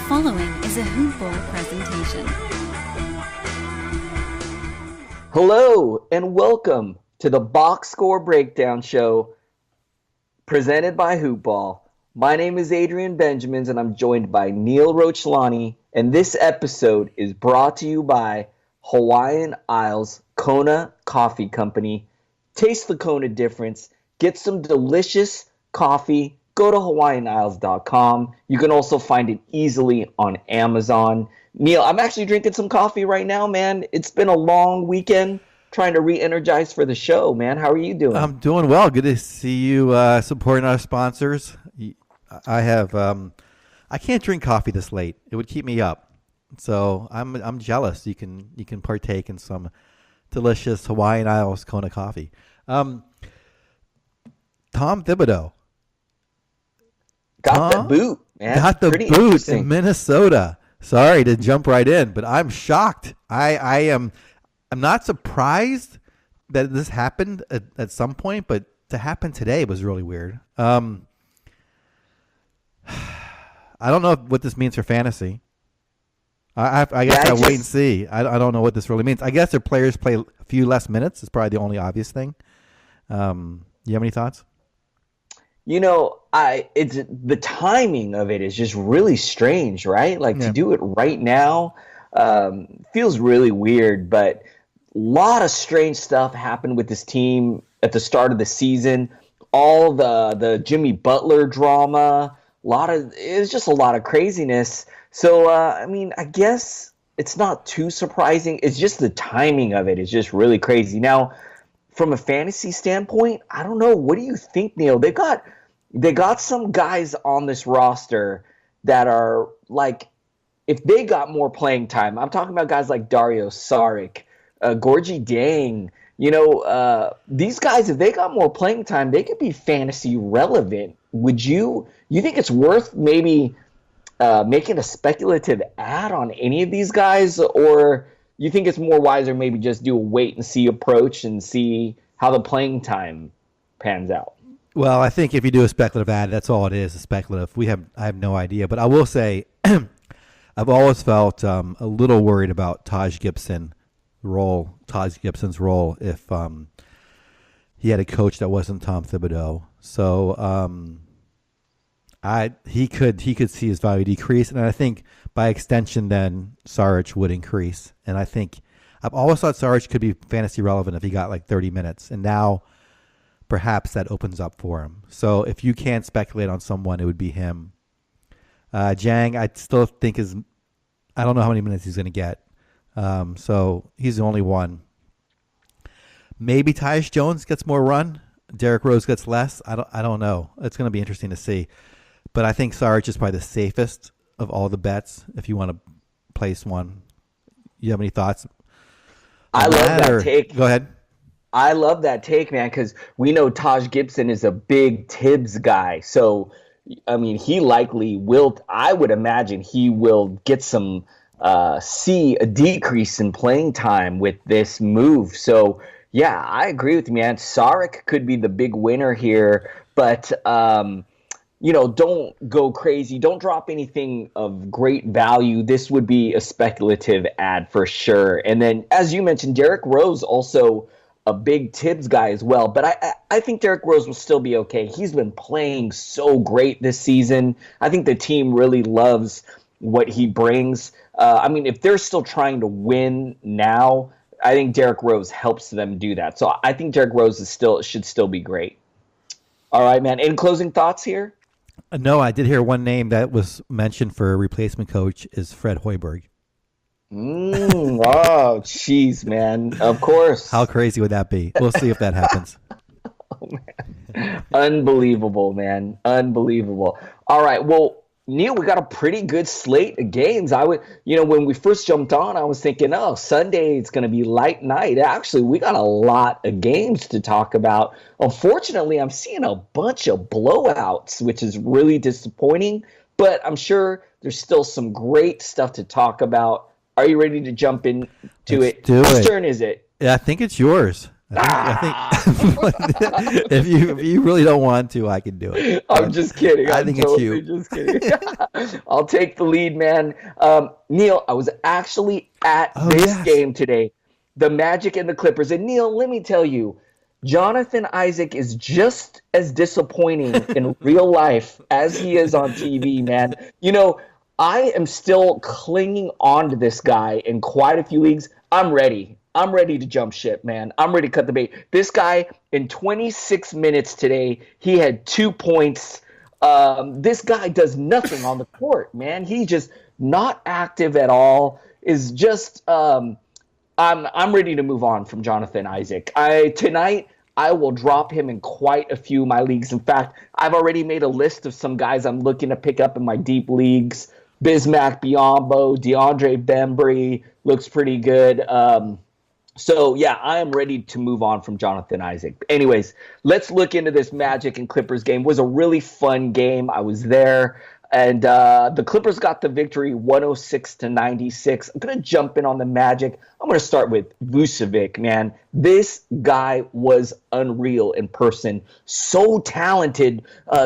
following is a Hoop Ball presentation. Hello and welcome to the Box Score Breakdown Show presented by Hoop Ball. My name is Adrian Benjamins and I'm joined by Neil Rochlani, and this episode is brought to you by Hawaiian Isles Kona Coffee Company. Taste the Kona difference. Get some delicious coffee. Go to hawaiianisles.com. You can also find it easily on Amazon. Neil, I'm actually drinking some coffee right now, man. It's been a long weekend trying to re-energize for the show, man. How are you doing? I'm doing well. Good to see you supporting our sponsors. I have I can't drink coffee this late. It would keep me up. So I'm jealous. You can partake in some delicious Hawaiian Isles Kona coffee. Tom Thibodeau. Got the boot, man. Got the Pretty boot in Minnesota. Sorry to jump right in, but I'm shocked. I'm not surprised that this happened at some point, but to happen today was really weird. I don't know what this means for fantasy. I guess I'll wait and see. I don't know what this really means. I guess their players play a few less minutes. It's probably the only obvious thing. You have any thoughts? You know, it's the timing of it is just really strange, right? Like to do it right now feels really weird, but a lot of strange stuff happened with this team at the start of the season. All the Jimmy Butler drama, it was just a lot of craziness. So, I mean, I guess it's not too surprising. It's just the timing of it is just really crazy. Now, from a fantasy standpoint, I don't know. What do you think, Neil? They got some guys on this roster that are like, if they got more playing time, I'm talking about guys like Dario Saric, Gorgie Dang. You know, these guys, if they got more playing time, they could be fantasy relevant. You think it's worth maybe making a speculative ad on any of these guys, or you think it's more wiser maybe just do a wait and see approach and see how the playing time pans out? Well, I think if you do a speculative ad, that's all it is, a speculative. I have no idea. But I will say I've always felt a little worried about Taj Gibson's role if he had a coach that wasn't Tom Thibodeau. So he could see his value decrease, and I think by extension then Saric would increase. And I think I've always thought Saric could be fantasy relevant if he got like 30 minutes, and now perhaps that opens up for him. So if you can't speculate on someone, it would be him. Jang, I still think I don't know how many minutes he's going to get. So he's the only one. Maybe Tyus Jones gets more run. Derrick Rose gets less. I don't know. It's going to be interesting to see. But I think Saric is probably the safest of all the bets if you want to place one. You have any thoughts? I love that take. Go ahead. I love that take, man, because we know Taj Gibson is a big Thibs guy. So, I mean, he likely will, I would imagine he will get see a decrease in playing time with this move. So, yeah, I agree with you, man. Saric could be the big winner here, but, don't go crazy. Don't drop anything of great value. This would be a speculative ad for sure. And then, as you mentioned, Derrick Rose also a big Thibs guy as well, but I think Derrick Rose will still be okay. He's been playing so great this season. I think the team really loves what he brings. I mean, if they're still trying to win now, I think Derrick Rose helps them do that. So I think Derrick Rose should still be great. All right, man. Any closing thoughts here? No, I did hear one name that was mentioned for a replacement coach is Fred Hoiberg. Oh, jeez, man. Of course. How crazy would that be? We'll see if that happens. Oh, man. Unbelievable, man. Unbelievable. All right. Well, Neil, we got a pretty good slate of games. When we first jumped on, I was thinking, Sunday it's going to be light night. Actually, we got a lot of games to talk about. Unfortunately, I'm seeing a bunch of blowouts, which is really disappointing, but I'm sure there's still some great stuff to talk about. Are you ready to jump into it? Do Whose it. turn is it? Yeah, I think it's yours. I think if you really don't want to, I can do it. I'm just kidding. I think totally it's you. just kidding. I'll take the lead, man. Neil, I was actually at this game today, the Magic and the Clippers. And Neil, let me tell you, Jonathan Isaac is just as disappointing in real life as he is on TV, man. I am still clinging on to this guy in quite a few leagues. I'm ready. I'm ready to jump ship, man. I'm ready to cut the bait. This guy, in 26 minutes today, he had 2 points. This guy does nothing on the court, man. He's just not active at all. Is just I'm ready to move on from Jonathan Isaac. Tonight I will drop him in quite a few of my leagues. In fact, I've already made a list of some guys I'm looking to pick up in my deep leagues. Bismack Biyombo, DeAndre Bembry looks pretty good. So, yeah, I am ready to move on from Jonathan Isaac. Anyways, let's look into this Magic and Clippers game. It was a really fun game. I was there. And the Clippers got the victory 106-96. I'm going to jump in on the Magic. I'm going to start with Vucevic, man. This guy was unreal in person. So talented,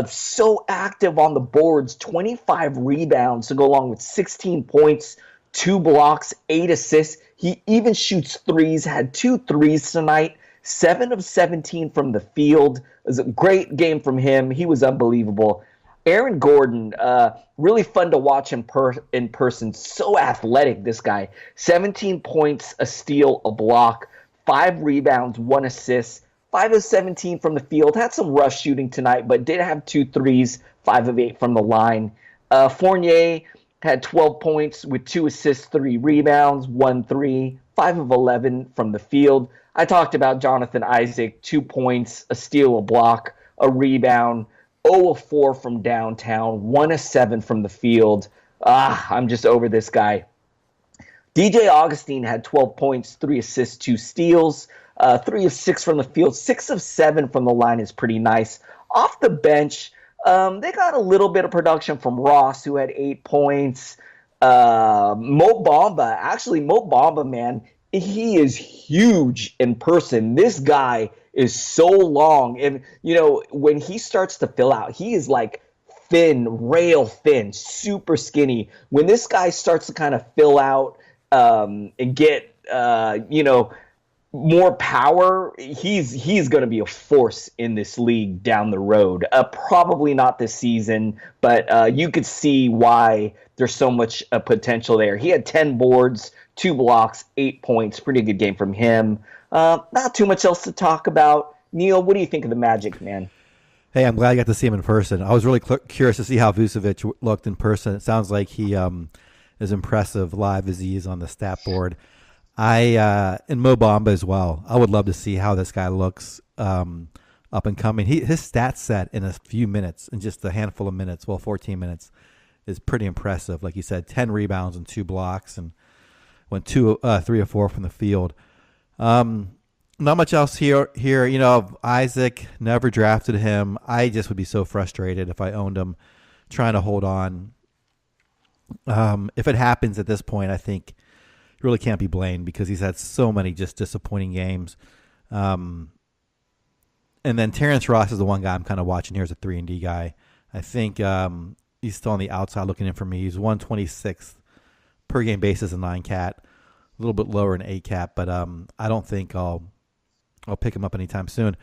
so active on the boards, 25 rebounds to go along with 16 points, 2 blocks, 8 assists. He even shoots threes, had 2 threes tonight, 7 of 17 from the field. It was a great game from him. He was unbelievable. Aaron Gordon, really fun to watch in person. So athletic, this guy. 17 points, a steal, a block, 5 rebounds, 1 assist, 5 of 17 from the field. Had some rough shooting tonight, but did have 2 threes, 5 of 8 from the line. Fournier had 12 points with 2 assists, 3 rebounds, 1 3, 5 of 11 from the field. I talked about Jonathan Isaac, 2 points, a steal, a block, a rebound, 0 of 4 from downtown, 1 of 7 from the field. I'm just over this guy. DJ Augustine had 12 points, 3 assists, 2 steals, 3 of 6 from the field, 6 of 7 from the line is pretty nice. Off the bench, they got a little bit of production from Ross, who had 8 points. Mo Bamba, man, he is huge in person. This guy is so long. And, when he starts to fill out, he is like thin, rail thin, super skinny. When this guy starts to kind of fill out and get, more power, he's going to be a force in this league down the road. Probably not this season, but you could see why there's so much potential there. He had 10 boards, 2 blocks, 8 points. Pretty good game from him. Not too much else to talk about. Neil, what do you think of the Magic, man? Hey, I'm glad I got to see him in person. I was really curious to see how Vucevic looked in person. It sounds like he is impressive live as he is on the stat board. And Mo Bamba as well. I would love to see how this guy looks up and coming. His stat set in a few minutes, in just a handful of minutes, 14 minutes, is pretty impressive. Like you said, 10 rebounds and 2 blocks, and went 3 or 4 from the field. Not much else here. Isaac, never drafted him. I just would be so frustrated if I owned him, trying to hold on. If it happens at this point, I think really can't be blamed because he's had so many just disappointing games. And then Terrence Ross is the one guy I'm kind of watching here as a 3-and-D guy. I think he's still on the outside looking in for me. He's 126th per game basis in 9-cat, a little bit lower in 8-cat, but I don't think I'll pick him up anytime soon.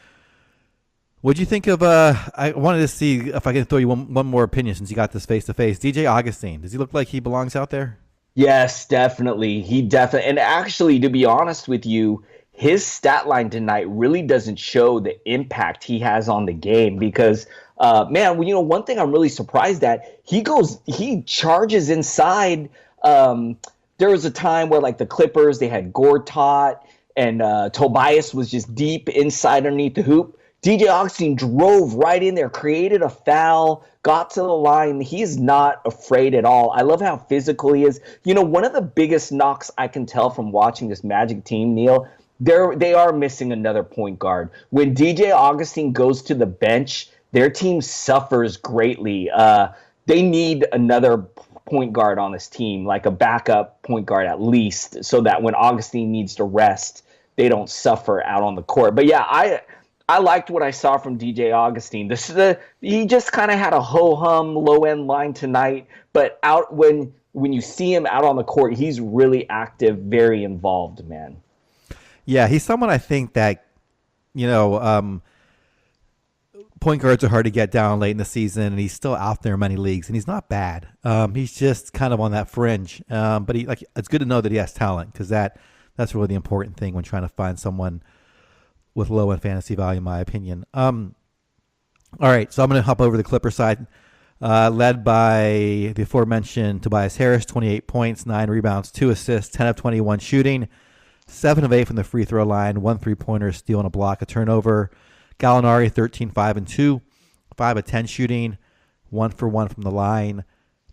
What'd you think of? I wanted to see if I can throw you one more opinion since you got this face to face. DJ Augustine, does he look like he belongs out there? Yes, definitely. And actually, to be honest with you, his stat line tonight really doesn't show the impact he has on the game because, one thing I'm really surprised at, he charges inside. There was a time where, like, the Clippers, they had Gortat and Tobias was just deep inside underneath the hoop. DJ Augustine drove right in there, created a foul, got to the line. He's not afraid at all. I love how physical he is. One of the biggest knocks I can tell from watching this Magic team, Neil, they are missing another point guard. When DJ Augustine goes to the bench, their team suffers greatly. They need another point guard on this team, like a backup point guard at least, so that when Augustine needs to rest, don't suffer out on the court. But yeah, I liked what I saw from DJ Augustine. He just kind of had a ho-hum low-end line tonight, but out when you see him out on the court, he's really active, very involved, man. Yeah, he's someone I think that, point guards are hard to get down late in the season, and he's still out there in many leagues, and he's not bad. He's just kind of on that fringe. But it's good to know that he has talent, because that's really the important thing when trying to find someone with low-end fantasy value, in my opinion. All right, so I'm going to hop over to the Clipper side, led by the aforementioned Tobias Harris, 28 points, 9 rebounds, 2 assists, 10 of 21 shooting, 7 of 8 from the free throw line, 1 3-pointer, steal and a block, a turnover. Gallinari, 13, 5 and 2, 5 of 10 shooting, 1 for 1 from the line,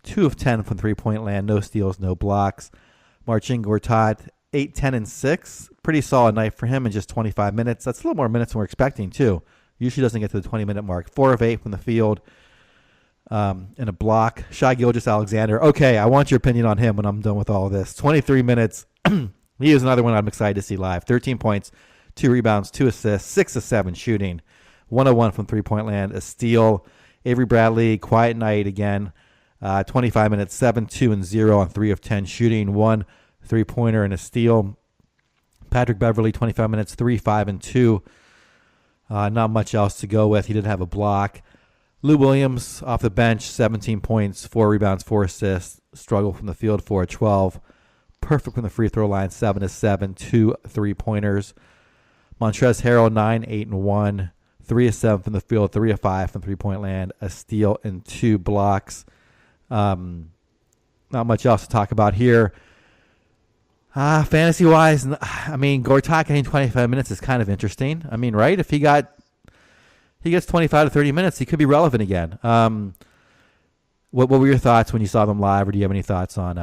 2 of 10 from 3-point land, no steals, no blocks. Marcin Gortat, 8, 10 and 6. Pretty solid night for him in just 25 minutes. That's a little more minutes than we're expecting, too. Usually doesn't get to the 20-minute mark. 4 of 8 from the field, and a block. Shai Gilgeous-Alexander. Okay, I want your opinion on him when I'm done with all of this. 23 minutes. He is another one I'm excited to see live. 13 points, 2 rebounds, 2 assists, 6 of 7 shooting, 1 of 1 from 3-point land, a steal. Avery Bradley, quiet night again. 25 minutes, 7, 2 and 0 on 3 of 10 shooting, 1 3-pointer and a steal. Patrick Beverley, 25 minutes, 3, 5 and 2. Not much else to go with. He didn't have a block. Lou Williams off the bench, 17 points, 4 rebounds, 4 assists. Struggle from the field, 4 of 12. Perfect from the free throw line, 7 of 7, 2 3-pointers. Montrezl Harrell, 9, 8 and 1, 3 of 7 from the field, 3 of 5 from 3-point land, a steal and 2 blocks. Not much else to talk about here. Fantasy-wise, I mean, Gortat getting 25 minutes is kind of interesting. I mean, right? If he gets 25 to 30 minutes, he could be relevant again. What were your thoughts when you saw them live, or do you have any thoughts on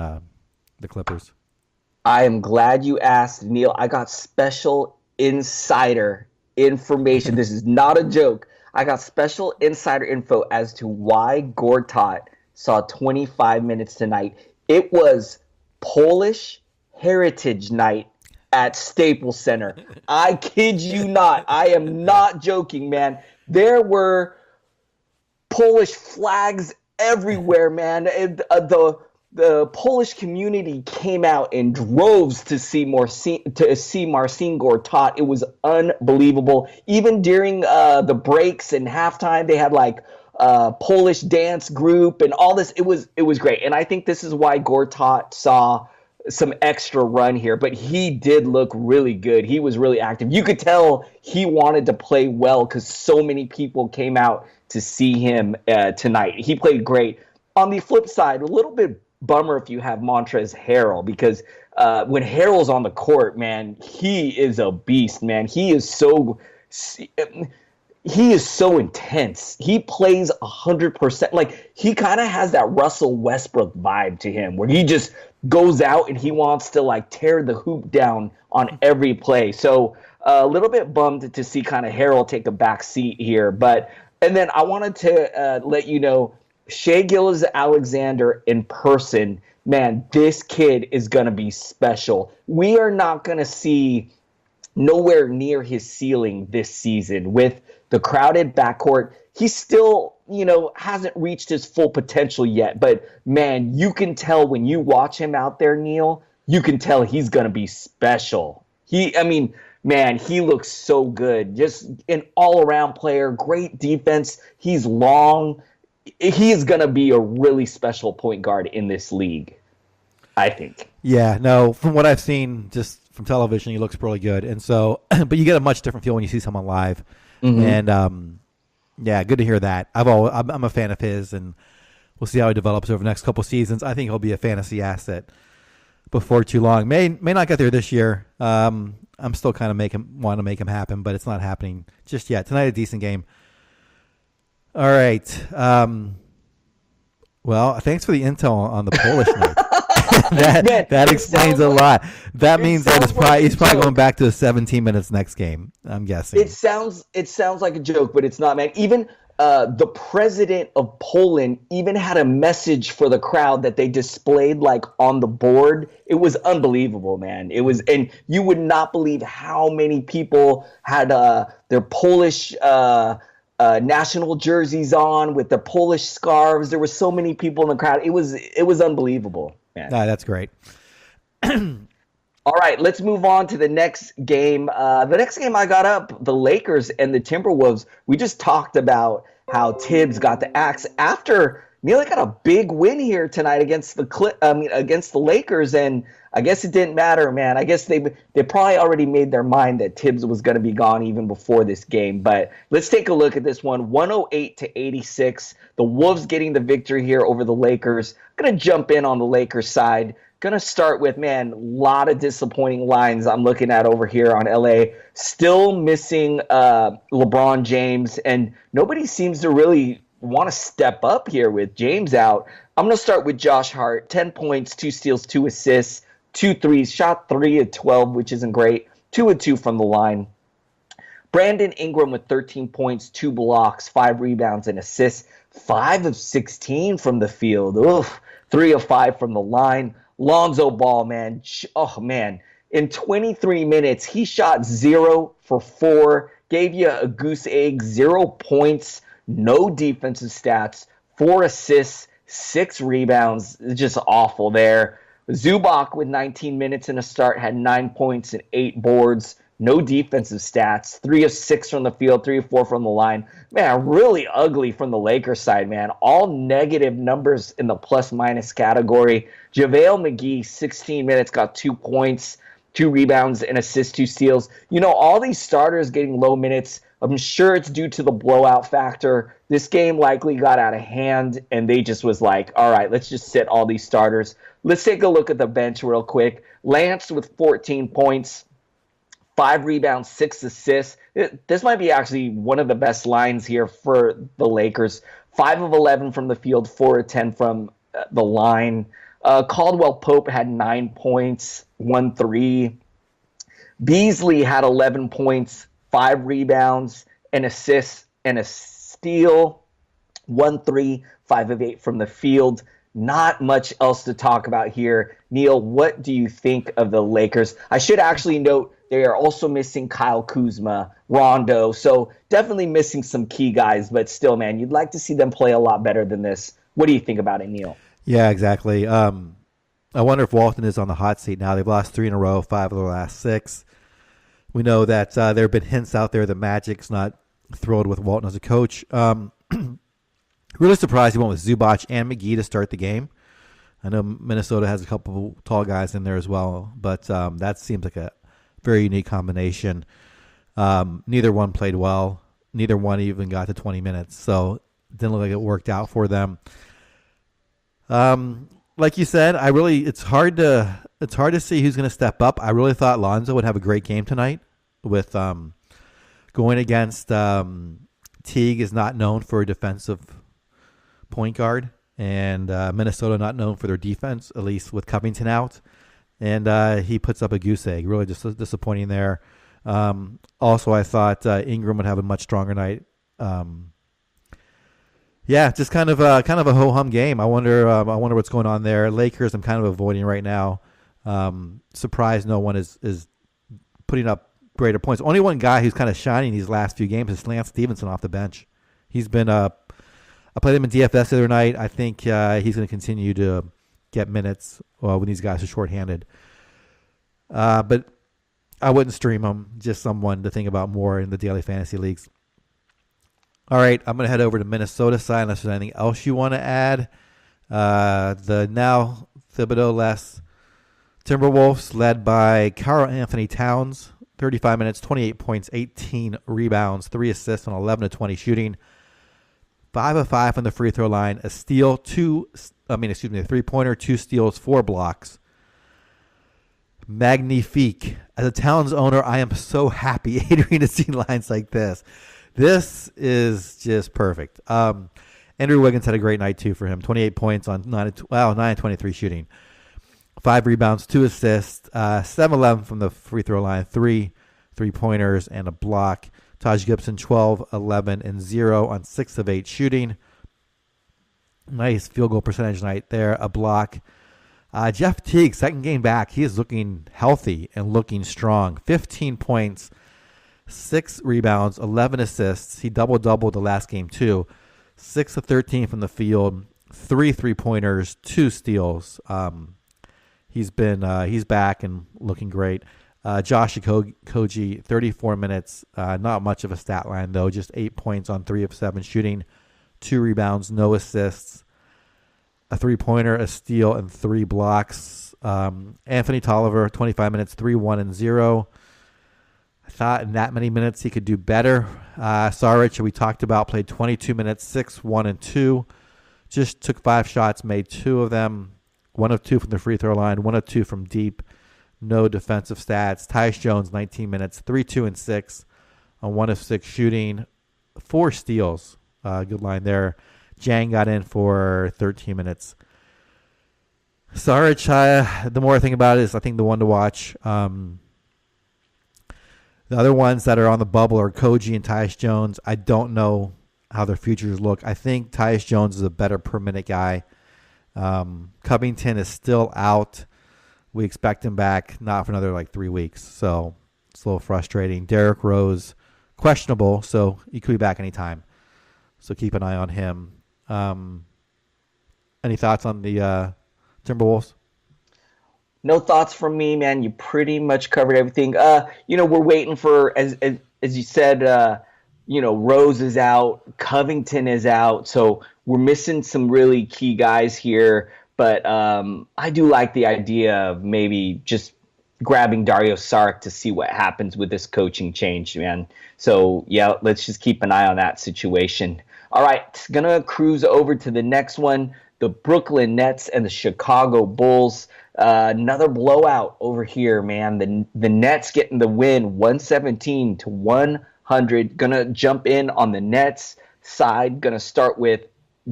the Clippers? I am glad you asked, Neil. I got special insider information. This is not a joke. I got special insider info as to why Gortat saw 25 minutes tonight. It was Polish Heritage Night at Staples Center. I kid you not. I am not joking, man. There were Polish flags everywhere, man. The Polish community came out in droves to see Marcin Gortat. It was unbelievable. Even during the breaks and halftime, they had like Polish dance group and all this. It was great, and I think this is why Gortat saw some extra run here. But he did look really good. He was really active. You could tell he wanted to play well because so many people came out to see him tonight. He played great. On the flip side, a little bit bummer if you have Montrezl Harrell, because when Harrell's on the court, man, he is a beast, man. He is so intense. He plays 100%. Like, he kind of has that Russell Westbrook vibe to him, where he just goes out and he wants to like tear the hoop down on every play. So a little bit bummed to see kind of Harrell take a back seat here. And then I wanted to let you know, Shai Gilgeous-Alexander in person, man, this kid is going to be special. We are not going to see nowhere near his ceiling this season with the crowded backcourt. He still, hasn't reached his full potential yet. But, man, you can tell when you watch him out there, Neil, you can tell he's going to be special. Man, he looks so good. Just an all-around player, great defense. He's long. He is going to be a really special point guard in this league, I think. Yeah, no, from what I've seen just from television, he looks really good. And so, but you get a much different feel when you see someone live. Mm-hmm. And, yeah, good to hear that. I'm a fan of his, and we'll see how he develops over the next couple seasons. I think he'll be a fantasy asset before too long. May not get there this year. I'm still kind of want to make him happen, but it's not happening just yet. Tonight, a decent game. All right. Well, thanks for the intel on the Polish night. that explains a lot. That means that he's probably going back to 17 minutes next game, I'm guessing. It sounds like a joke, but it's not, man. Even the president of Poland even had a message for the crowd that they displayed like on the board. It was unbelievable, man. It was, and you would not believe how many people had their Polish national jerseys on with the Polish scarves. There were so many people in the crowd. It was unbelievable, man. That's great. All right, let's move on to the next game. The next game I got up, the Lakers and the Timberwolves. We just talked about how Thibs got the axe after Neil got a big win here tonight against the Lakers, and I guess it didn't matter, man. I guess they probably already made their mind that Thibs was going to be gone even before this game. But let's take a look at this one, 108-86. The Wolves getting the victory here over the Lakers. I'm going to jump in on the Lakers side. Going to start with, man, a lot of disappointing lines I'm looking at over here on LA. Still missing LeBron James, and nobody seems to really want to step up here with James out. I'm going to start with Josh Hart, 10 points, 2 steals, 2 assists, 2 threes, shot 3 of 12, which isn't great, 2 of 2 from the line. Brandon Ingram with 13 points, 2 blocks, 5 rebounds, and assists, 5 of 16 from the field. Oof, 3 of 5 from the line. Lonzo Ball, man. Oh, man. In 23 minutes, he shot 0 for 4, gave you a goose egg, 0 points, no defensive stats, 4 assists, 6 rebounds. It's just awful there. Zubac with 19 minutes in a start had 9 points and 8 boards. No defensive stats. 3 of 6 from the field, 3 of 4 from the line. Man, really ugly from the Lakers side, man. All negative numbers in the plus-minus category. JaVale McGee, 16 minutes, got 2 points, 2 rebounds, and assists, 2 steals. You know, all these starters getting low minutes, I'm sure it's due to the blowout factor. This game likely got out of hand, and they just was like, all right, let's just sit all these starters. Let's take a look at the bench real quick. Lance with 14 points. 5 rebounds, 6 assists. This might be actually one of the best lines here for the Lakers. 5 of 11 from the field, 4 of 10 from the line. Caldwell Pope had 9 points, 1 3. Beasley had 11 points, 5 rebounds, an assist, and a steal. 1 3, 5 of 8 from the field. Not much else to talk about here. Neil, what do you think of the Lakers? I should actually note they are also missing Kyle Kuzma, Rondo, so definitely missing some key guys, but still, man, you'd like to see them play a lot better than this. What do you think about it, Neil? Yeah, exactly. I wonder if Walton is on the hot seat now. They've lost 3 in a row, 5 of the last 6. We know that there have been hints out there that Magic's not thrilled with Walton as a coach. Really surprised he went with Zubac and McGee to start the game. I know Minnesota has a couple tall guys in there as well, but that seems like a very unique combination. Neither one played well. Neither one even got to 20 minutes, so it didn't look like it worked out for them. Like you said, it's hard to see who's going to step up. I really thought Lonzo would have a great game tonight with going against Teague is not known for a defensive point guard, and Minnesota not known for their defense, at least with Covington out. And he puts up a goose egg. Really just disappointing there. Also, I thought Ingram would have a much stronger night. Yeah, just kind of a ho-hum game. I wonder what's going on there. Lakers, I'm kind of avoiding right now. Surprised no one is putting up greater points. Only one guy who's kind of shining these last few games is Lance Stevenson off the bench. He's been I played him in DFS the other night. I think he's going to continue to get minutes when these guys are shorthanded. But I wouldn't stream him. Just someone to think about more in the daily fantasy leagues. All right, I'm going to head over to Minnesota side unless there's anything else you want to add. The now Thibodeau-less Timberwolves led by Karl Anthony Towns, 35 minutes, 28 points, 18 rebounds, 3 assists on 11 of 20 shooting. 5 of 5 from the free throw line, a steal, a 3-pointer, 2 steals, 4 blocks. Magnifique. As a Towns owner, I am so happy, Adrian, to see lines like this. This is just perfect. Andrew Wiggins had a great night, too, for him. 28 points on 9 of 23 shooting. 5 rebounds, 2 assists, 7-11 from the free throw line, 3 3-pointers, and a block. Taj Gibson 12, 11, and 0 on 6 of 8 shooting. Nice field goal percentage night there. A block. Jeff Teague, second game back. He is looking healthy and looking strong. 15 points, 6 rebounds, 11 assists. He double-doubled the last game too. 6 of 13 from the field, 3 3-pointers, 2 steals. He's back and looking great. Josh Okogie, 34 minutes. Not much of a stat line, though. Just 8 points on 3 of 7 shooting, 2 rebounds, no assists, a 3-pointer, a steal, and 3 blocks. Anthony Tolliver, 25 minutes, 3, 1, and 0. I thought in that many minutes he could do better. Saric, we talked about, played 22 minutes, 6, 1, and 2. Just took 5 shots, made 2 of them. 1 of 2 from the free throw line, 1 of 2 from deep. No defensive stats. Tyus Jones, 19 minutes, 3, 2, and 6 on 1 of 6 shooting. 4 steals. Good line there. Jang got in for 13 minutes. Saric, the more I think about it, is I think the one to watch. The other ones that are on the bubble are Koji and Tyus Jones. I don't know how their futures look. I think Tyus Jones is a better per minute guy. Covington is still out. We expect him back not for another 3 weeks. So it's a little frustrating. Derrick Rose, questionable, so he could be back anytime. So keep an eye on him. Any thoughts on the Timberwolves? No thoughts from me, man. You pretty much covered everything. We're waiting for, as you said, Rose is out, Covington is out, so we're missing some really key guys here. But I do like the idea of maybe just grabbing Dario Saric to see what happens with this coaching change, man. So, yeah, let's just keep an eye on that situation. All right, going to cruise over to the next one, the Brooklyn Nets and the Chicago Bulls. Another blowout over here, man. The Nets getting the win, 117 to 100. Going to jump in on the Nets side. Going to start with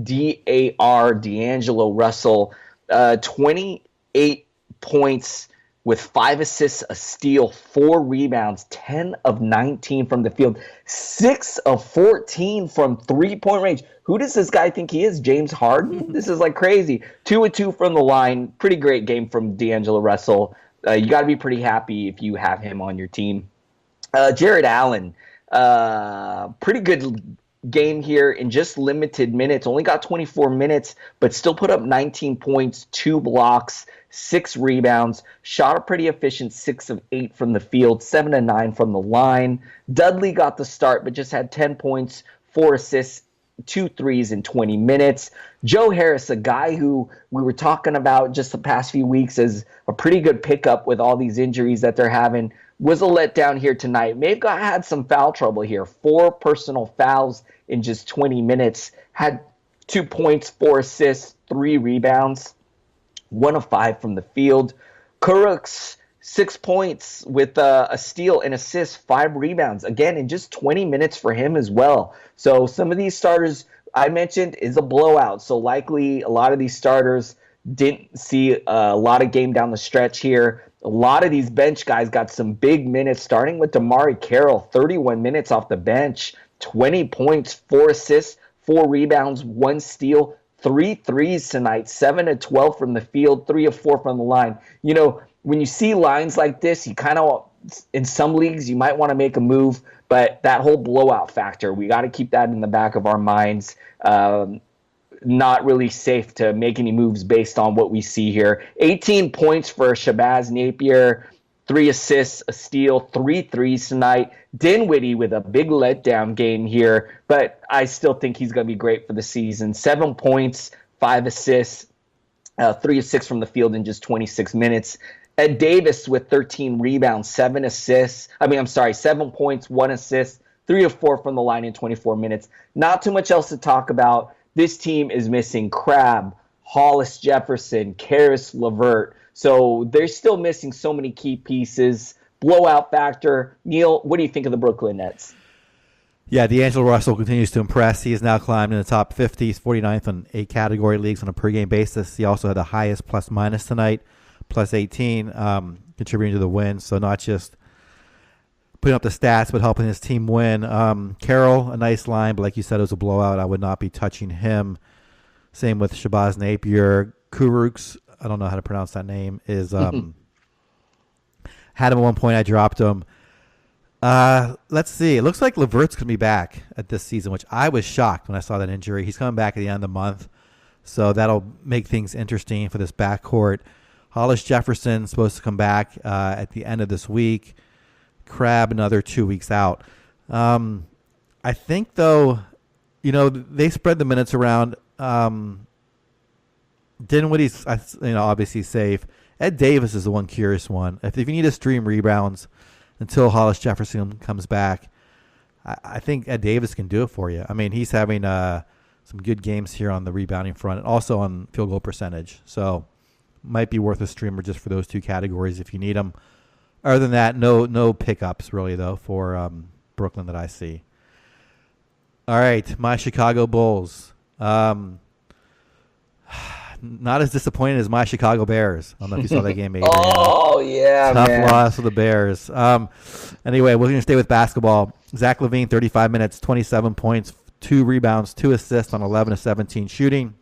D'Angelo Russell, 28 points with 5 assists, a steal, 4 rebounds, 10 of 19 from the field, 6 of 14 from 3-point range. Who does this guy think he is? James Harden? This is crazy. 2 of 2 from the line. Pretty great game from D'Angelo Russell. You got to be pretty happy if you have him on your team. Jared Allen, pretty good game here in just limited minutes. Only got 24 minutes, but still put up 19 points, 2 blocks, 6 rebounds. Shot a pretty efficient 6 of 8 from the field, 7 of 9 from the line. Dudley got the start, but just had 10 points, 4 assists, 2 threes in 20 minutes. Joe Harris, a guy who we were talking about just the past few weeks as a pretty good pickup with all these injuries that they're having, was a letdown here tonight. May have had some foul trouble here. 4 personal fouls in just 20 minutes. Had 2 points, 4 assists, 3 rebounds, 1 of 5 from the field. Kurucs, 6 points with a steal and assist, 5 rebounds. Again, in just 20 minutes for him as well. So some of these starters I mentioned is a blowout. So likely a lot of these starters didn't see a lot of game down the stretch here. A lot of these bench guys got some big minutes, starting with Damari Carroll, 31 minutes off the bench, 20 points, 4 assists, 4 rebounds, 1 steal, 3 threes tonight, 7 of 12 from the field, 3 of 4 from the line. When you see lines like this, you kind of, in some leagues, you might want to make a move, but that whole blowout factor, we got to keep that in the back of our minds. Not really safe to make any moves based on what we see here. 18 points for Shabazz Napier, 3 assists, a steal, 3 threes tonight. Dinwiddie with a big letdown game here, but I still think he's going to be great for the season. 7 points, 5 assists, 3 of 6 from the field in just 26 minutes. Ed Davis with 13 rebounds, 7 points, 1 assist, 3 of 4 from the line in 24 minutes. Not too much else to talk about. This team is missing Crabbe, Hollis Jefferson, Karis LeVert. So they're still missing so many key pieces. Blowout factor. Neil, what do you think of the Brooklyn Nets? Yeah, D'Angelo Russell continues to impress. He has now climbed in the top 50. He's 49th on 8 category leagues on a per-game basis. He also had the highest plus-minus tonight, plus 18, contributing to the win. So not just putting up the stats, but helping his team win. Carroll, a nice line, but like you said, it was a blowout. I would not be touching him. Same with Shabazz Napier. Kuruks, I don't know how to pronounce that name, is had him at one point. I dropped him. Let's see. It looks like Levert's going to be back at this season, which I was shocked when I saw that injury. He's coming back at the end of the month, so that'll make things interesting for this backcourt. Hollis Jefferson's supposed to come back at the end of this week. Crab another 2 weeks out. I think, though, they spread the minutes around. Dinwiddie's, obviously safe. Ed Davis is the one curious one. If you need to stream rebounds until Hollis Jefferson comes back, I think Ed Davis can do it for you. I mean, he's having some good games here on the rebounding front and also on field goal percentage. So might be worth a streamer just for those two categories if you need them. Other than that, no pickups really, though, for Brooklyn that I see. All right, my Chicago Bulls. Not as disappointed as my Chicago Bears. I don't know if you saw that game, Adrian. Oh, yeah, Tough man. loss for the Bears. Anyway, we're going to stay with basketball. Zach LaVine, 35 minutes, 27 points, 2 rebounds, 2 assists on 11 of 17 shooting.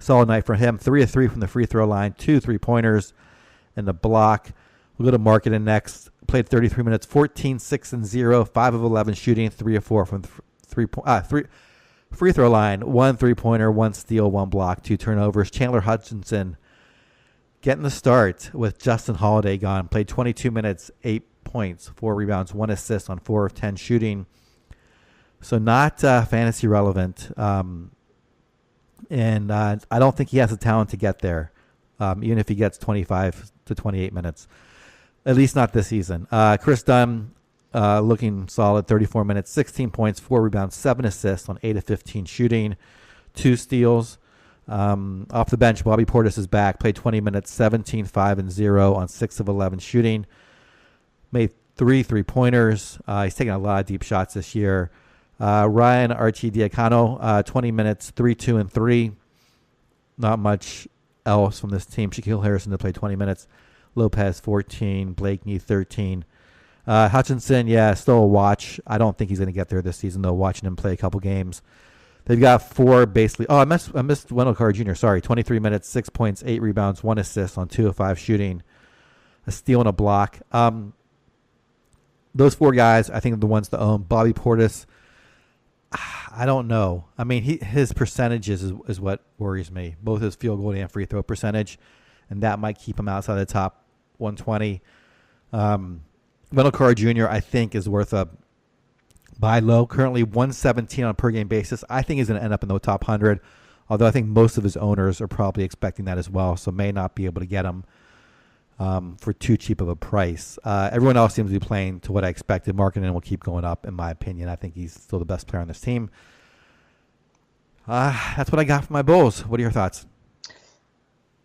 Solid night for him. 3 of 3 from the free throw line, 2 3-pointers and the block. We'll go to Marketing next. Played 33 minutes, 14, 6 and 0, 5 of 11 shooting, 3 of 4 from the free throw line, 1 3-pointer, 1 steal, 1 block, 2 turnovers. Chandler Hutchinson getting the start with Justin Holiday gone. Played 22 minutes, 8 points, 4 rebounds, 1 assist on 4 of 10 shooting. So not fantasy relevant. And I don't think he has the talent to get there, even if he gets 25 to 28 minutes. At least not this season. Chris Dunn, looking solid, 34 minutes, 16 points, 4 rebounds, 7 assists on 8 of 15 shooting, 2 steals. Off the bench, Bobby Portis is back, played 20 minutes, 17, 5 and 0 on 6 of 11 shooting. Made 3 3-pointers. He's taking a lot of deep shots this year. Ryan Arcidiacono, 20 minutes, 3 2 and 3. Not much else from this team. Shaquille Harrison to play 20 minutes. Lopez 14, Blakeney 13. Hutchinson, still a watch. I don't think he's going to get there this season, though, watching him play a couple games. They've got 4 basically. Oh, I missed Wendell Carter Jr. Sorry, 23 minutes, 6 points, 8 rebounds, 1 assist on 2 of 5 shooting, a steal and a block. Those 4 guys, I think, are the ones to own. Bobby Portis, I don't know. I mean, his percentages is what worries me, both his field goal and free throw percentage, and that might keep him outside the top 120. Wendell Carter Jr., I think, is worth a buy low. Currently 117 on a per game basis. I think he's going to end up in the top 100, although I think most of his owners are probably expecting that as well, so may not be able to get him for too cheap of a price. Everyone else seems to be playing to what I expected. Markkinen will keep going up, in my opinion. I think he's still the best player on this team. That's what I got for my Bulls. What are your thoughts?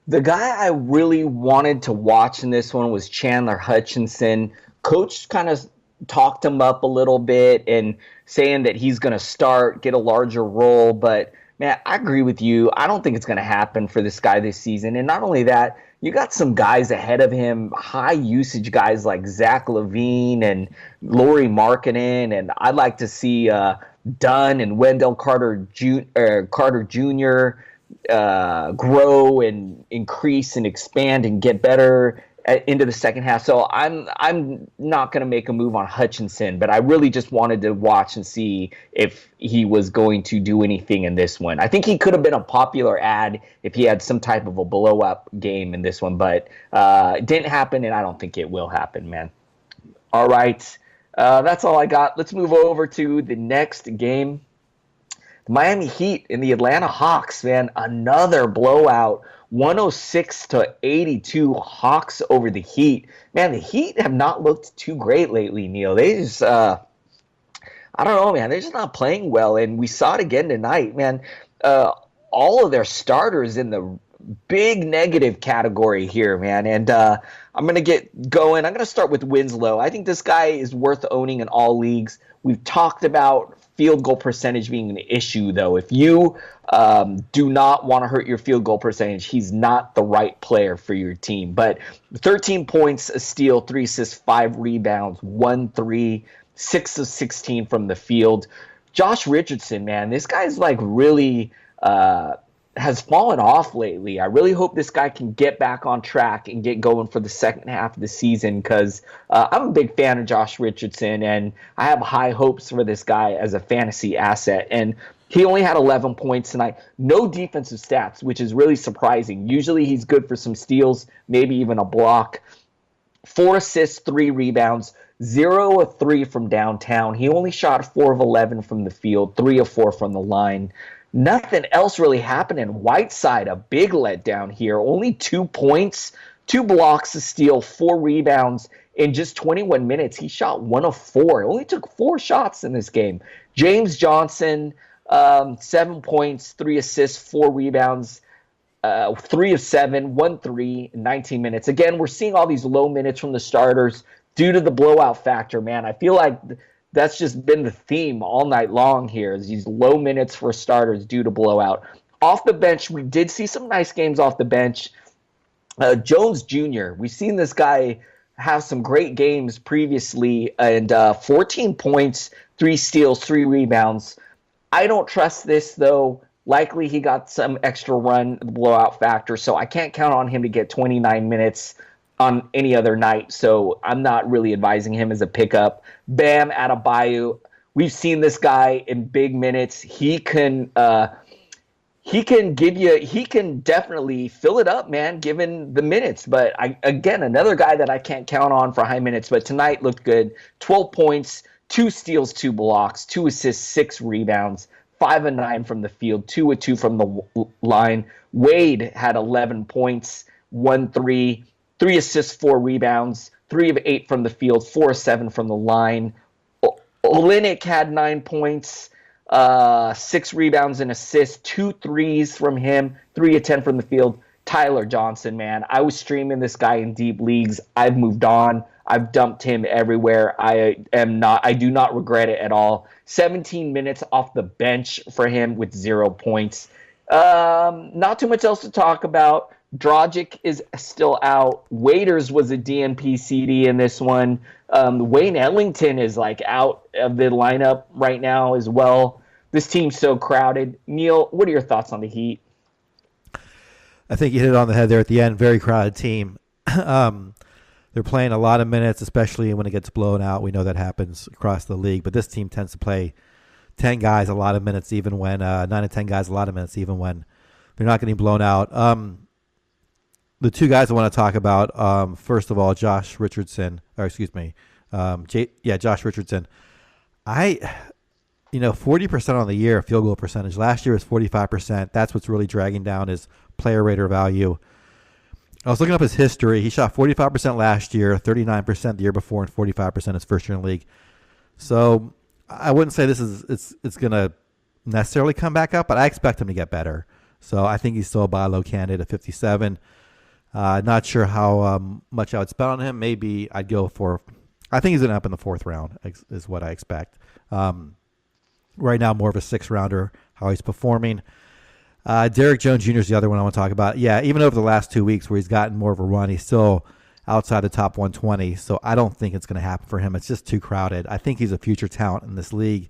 The guy I really wanted to watch in this one was Chandler Hutchinson. Coach kind of talked him up a little bit and saying that he's going to start, get a larger role. But, man, I agree with you. I don't think it's going to happen for this guy this season. And not only that, you got some guys ahead of him, high usage guys like Zach LaVine and Lauri Markkinen. And I'd like to see Dunn and Wendell Carter Jr. Grow and increase and expand and get better into the second half. So I'm not going to make a move on Hutchinson, but I really just wanted to watch and see if he was going to do anything in this one. I think he could have been a popular ad if he had some type of a blow-up game in this one, but it didn't happen, and I don't think it will happen, man. All right, that's all I got. Let's move over to the next game. The Miami Heat and the Atlanta Hawks, man, another blowout. 106-82 Hawks over the Heat. Man, the Heat have not looked too great lately, Neil. They just, I don't know, man. They're just not playing well, and we saw it again tonight, man. All of their starters in the big negative category here, man. And I'm going to get going. I'm going to start with Winslow. I think this guy is worth owning in all leagues. We've talked about field goal percentage being an issue, though. If you do not want to hurt your field goal percentage, he's not the right player for your team. But 13 points, a steal, 3 assists, 5 rebounds, 1 3, 6 of 16 from the field. Josh Richardson, man, this guy's like really has fallen off lately. I really hope this guy can get back on track and get going for the second half of the season, because I'm a big fan of Josh Richardson, and I have high hopes for this guy as a fantasy asset. And he only had 11 points tonight. No defensive stats, which is really surprising. Usually he's good for some steals, maybe even a block. 4 assists, 3 rebounds, 0 of 3 from downtown. He only shot 4 of 11 from the field, 3 of 4 from the line. Nothing else really happening. Whiteside, a big letdown here. Only 2 points, 2 blocks, a steal, 4 rebounds in just 21 minutes. He shot 1 of 4. Only took 4 shots in this game. James Johnson, 7 points, 3 assists, 4 rebounds, 3 of 7, 1 3 in 19 minutes. Again, we're seeing all these low minutes from the starters due to the blowout factor, man. I feel like that's just been the theme all night long here, is these low minutes for starters due to blowout. Off the bench, we did see some nice games off the bench. Jones Jr., we've seen this guy have some great games previously, and 14 points, 3 steals, 3 rebounds. I don't trust this, though. Likely he got some extra run, the blowout factor, so I can't count on him to get 29 minutes on any other night, so I'm not really advising him as a pickup. Bam Adebayo, we've seen this guy in big minutes. He can definitely fill it up, man, given the minutes. But again, another guy that I can't count on for high minutes, but tonight looked good. 12 points, 2 steals, 2 blocks, 2 assists, 6 rebounds, 5 of 9 from the field, 2 of 2 from the line. Wade had 11 points, 1 3, 3 assists, 4 rebounds, 3 of 8 from the field, 4 of 7 from the line. Olynyk had 9 points, 6 rebounds and assists, 2 threes from him, 3 of 10 from the field. Tyler Johnson, man, I was streaming this guy in deep leagues. I've moved on. I've dumped him everywhere. I do not regret it at all. 17 minutes off the bench for him with 0 points. Not too much else to talk about. Dragic is still out. Waiters was a DNP CD in this one. Wayne Ellington is like out of the lineup right now as well. This team's so crowded. Neil, what are your thoughts on the Heat? I think you hit it on the head there at the end. Very crowded team. They're playing a lot of minutes, especially when it gets blown out. We know that happens across the league, but this team tends to play 10 guys a lot of minutes, even when 9 to 10 guys a lot of minutes, even when they're not getting blown out. The 2 guys I want to talk about, first of all, Josh Richardson. Josh Richardson. 40% on the year field goal percentage. Last year was 45%. That's what's really dragging down his player rater value. I was looking up his history. He shot 45% last year, 39% the year before, and 45% his first year in the league. So I wouldn't say it's going to necessarily come back up, but I expect him to get better. So I think he's still a buy low candidate at 57. Not sure how much I would spend on him. Maybe I'd go for, I think he's going to up in the 4th round is what I expect. Right now, more of a 6th rounder, how he's performing. Derek Jones Jr. is the other one I want to talk about. Yeah, even over the last 2 weeks where he's gotten more of a run, he's still outside the top 120. So I don't think it's going to happen for him. It's just too crowded. I think he's a future talent in this league.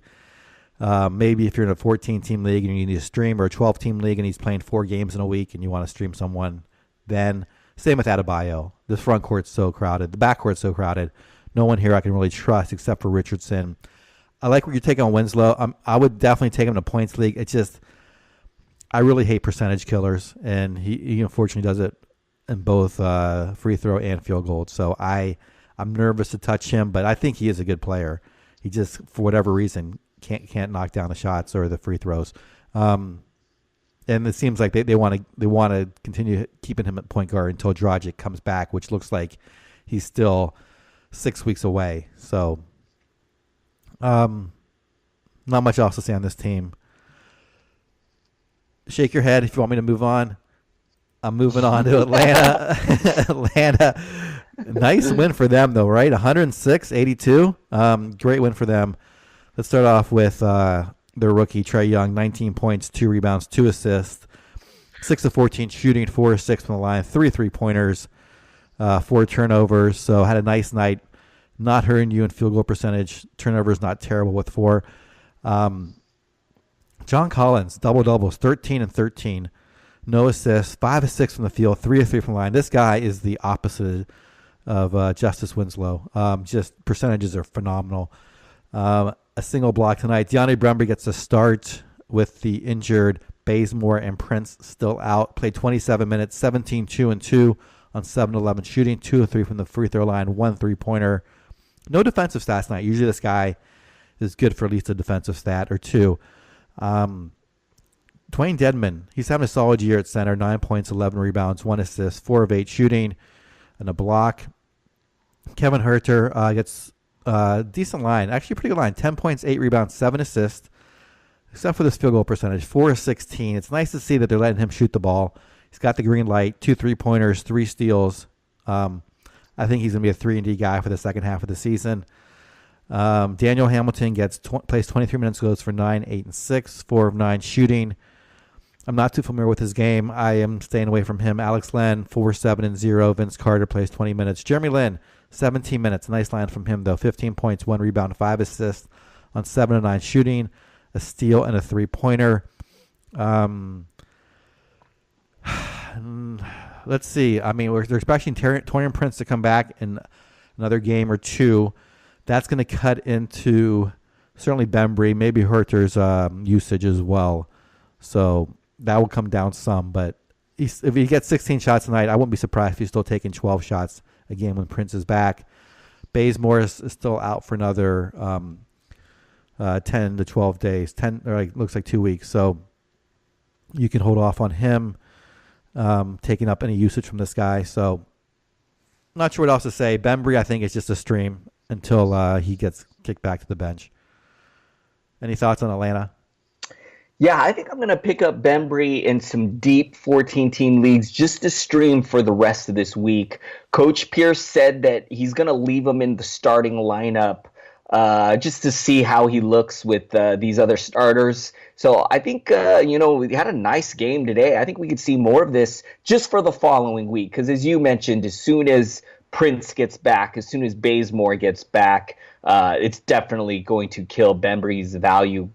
Maybe if you're in a 14-team league and you need to stream, or a 12-team league and he's playing 4 games in a week and you want to stream someone, then same with Adebayo. This front court's so crowded. The back court's so crowded. No one here I can really trust except for Richardson. I like what you're taking on Winslow. I would definitely take him in a points league. It's just, I really hate percentage killers, and he unfortunately does it in both free throw and field goal. So I'm nervous to touch him, but I think he is a good player. He just, for whatever reason, can't knock down the shots or the free throws. And it seems like they want to continue keeping him at point guard until Dragic comes back, which looks like he's still 6 weeks away. So not much else to say on this team. Shake your head if you want me to move on. I'm moving on to Atlanta. Atlanta, nice win for them though, right? 106-82. Great win for them. Let's start off with their rookie, Trae Young, 19 points, 2 rebounds, 2 assists, 6 of 14 shooting, 4 of 6 from the line, 3 3-pointers, 4 turnovers. So had a nice night. Not hurting you in field goal percentage. Turnovers not terrible with 4. John Collins, double-doubles, 13 and 13. No assists, 5 of 6 from the field, 3 of 3 from the line. This guy is the opposite of Justice Winslow. Just percentages are phenomenal. A single block tonight. DeAndre Brumby gets a start with the injured Bazemore and Prince still out. Played 27 minutes, 17, 2 and 2 on 7-11 shooting, 2 of 3 from the free throw line, 1 3-pointer. No defensive stats tonight. Usually this guy is good for at least a defensive stat or 2. Dwayne Dedman, he's having a solid year at center, 9 points, 11 rebounds, 1 assist, 4 of 8 shooting, and a block. Kevin Huerter gets a decent line, actually a pretty good line, 10 points, 8 rebounds, 7 assists, except for this field goal percentage, 4 of 16. It's nice to see that they're letting him shoot the ball. He's got the green light, 2 3-pointers, 3 steals. I think he's going to be a 3-and-D guy for the second half of the season. Daniel Hamilton plays 23 minutes, goes for 9, 8, and 6, 4 of 9 shooting. I'm not too familiar with his game. I am staying away from him. Alex Len, 4, 7, and 0. Vince Carter plays 20 minutes. Jeremy Lin, 17 minutes. Nice line from him, though. 15 points, 1 rebound, 5 assists on 7 of 9 shooting, a steal, and a 3-pointer. Let's see. I mean, they're expecting Taurean Prince to come back in another game or 2. That's going to cut into certainly Bembry, maybe Huerter's usage as well. So that will come down some. But if he gets 16 shots tonight, I wouldn't be surprised if he's still taking 12 shots again when Prince is back. Bazemore is still out for another 10 to 12 days. Looks like 2 weeks. So you can hold off on him taking up any usage from this guy. So not sure what else to say. Bembry, I think, is just a stream until he gets kicked back to the bench. Any thoughts on Atlanta? Yeah, I think I'm going to pick up Bembry in some deep 14-team leagues just to stream for the rest of this week. Coach Pierce said that he's going to leave him in the starting lineup just to see how he looks with these other starters. So I think, we had a nice game today. I think we could see more of this just for the following week because, as you mentioned, as soon as Prince gets back, as soon as Bazemore gets back, it's definitely going to kill Bembry's value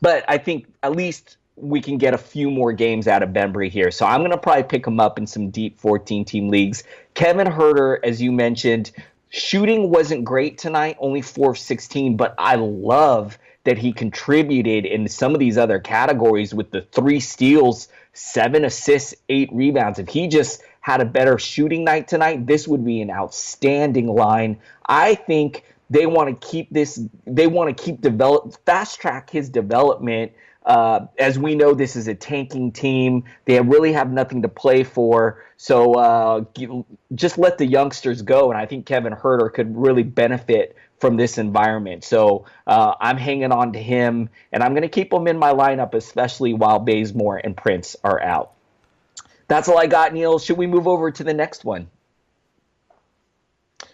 but I think at least we can get a few more games out of Bembry here. So I'm going to probably pick him up in some deep 14-team leagues. Kevin Huerter, as you mentioned, shooting wasn't great tonight, only 4 of 16, but I love that he contributed in some of these other categories with the 3 steals, 7 assists, 8 rebounds. If he just had a better shooting night tonight, this would be an outstanding line. I think they want to keep this. They want to fast track his development. As we know, this is a tanking team. They really have nothing to play for. So just let the youngsters go. And I think Kevin Huerter could really benefit from this environment. So I'm hanging on to him, and I'm going to keep him in my lineup, especially while Bazemore and Prince are out. That's all I got, Neil. Should we move over to the next one?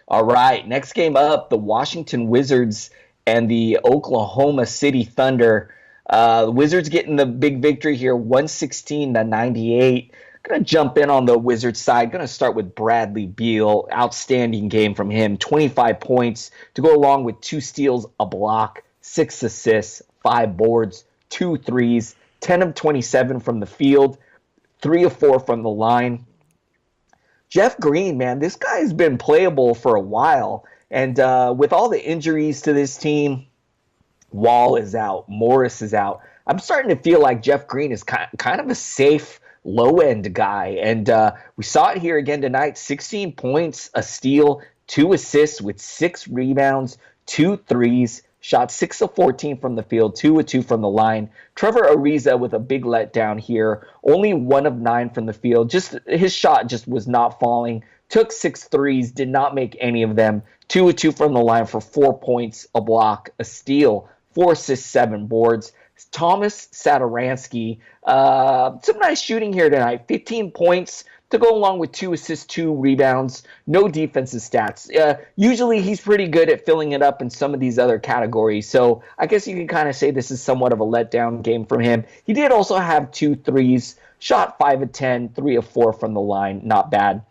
All right, next game up, the Washington Wizards and the Oklahoma City Thunder. The Wizards getting the big victory here, 116-98. Going to jump in on the Wizards side. Going to start with Bradley Beal. Outstanding game from him. 25 points to go along with 2 steals, a block, 6 assists, 5 boards, 2 threes, 10 of 27 from the field, 3 of 4 from the line. Jeff Green, man, this guy's been playable for a while. And with all the injuries to this team, Wall is out, Morris is out. I'm starting to feel like Jeff Green is kind of a safe low-end guy. And we saw it here again tonight, 16 points, a steal, 2 assists with 6 rebounds, 2 threes, shot 6 of 14 from the field, 2 of 2 from the line. Trevor Ariza with a big letdown here, only 1 of 9 from the field. Just his shot just was not falling. Took 6 threes, did not make any of them. 2 of 2 from the line for 4 points, a block, a steal, 4 assists, 7 boards. Thomas Satoransky. Some nice shooting here tonight. 15 points to go along with 2 assists, 2 rebounds, no defensive stats. Usually he's pretty good at filling it up in some of these other categories. So I guess you can kind of say this is somewhat of a letdown game from him. He did also have 2 threes, shot 5 of 10, 3 of 4 from the line. Not bad.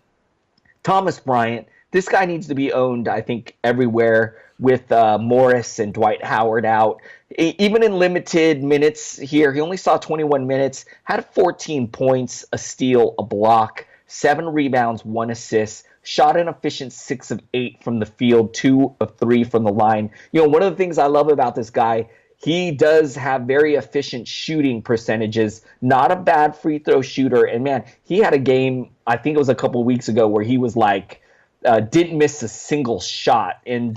Thomas Bryant, this guy needs to be owned, I think, everywhere with Morris and Dwight Howard out. Even in limited minutes here, he only saw 21 minutes, had 14 points, a steal, a block, 7 rebounds, 1 assist, shot an efficient 6 of 8 from the field, 2 of 3 from the line. One of the things I love about this guy, he does have very efficient shooting percentages, not a bad free throw shooter. And man, he had a game, I think it was a couple of weeks ago, where he was like, didn't miss a single shot. And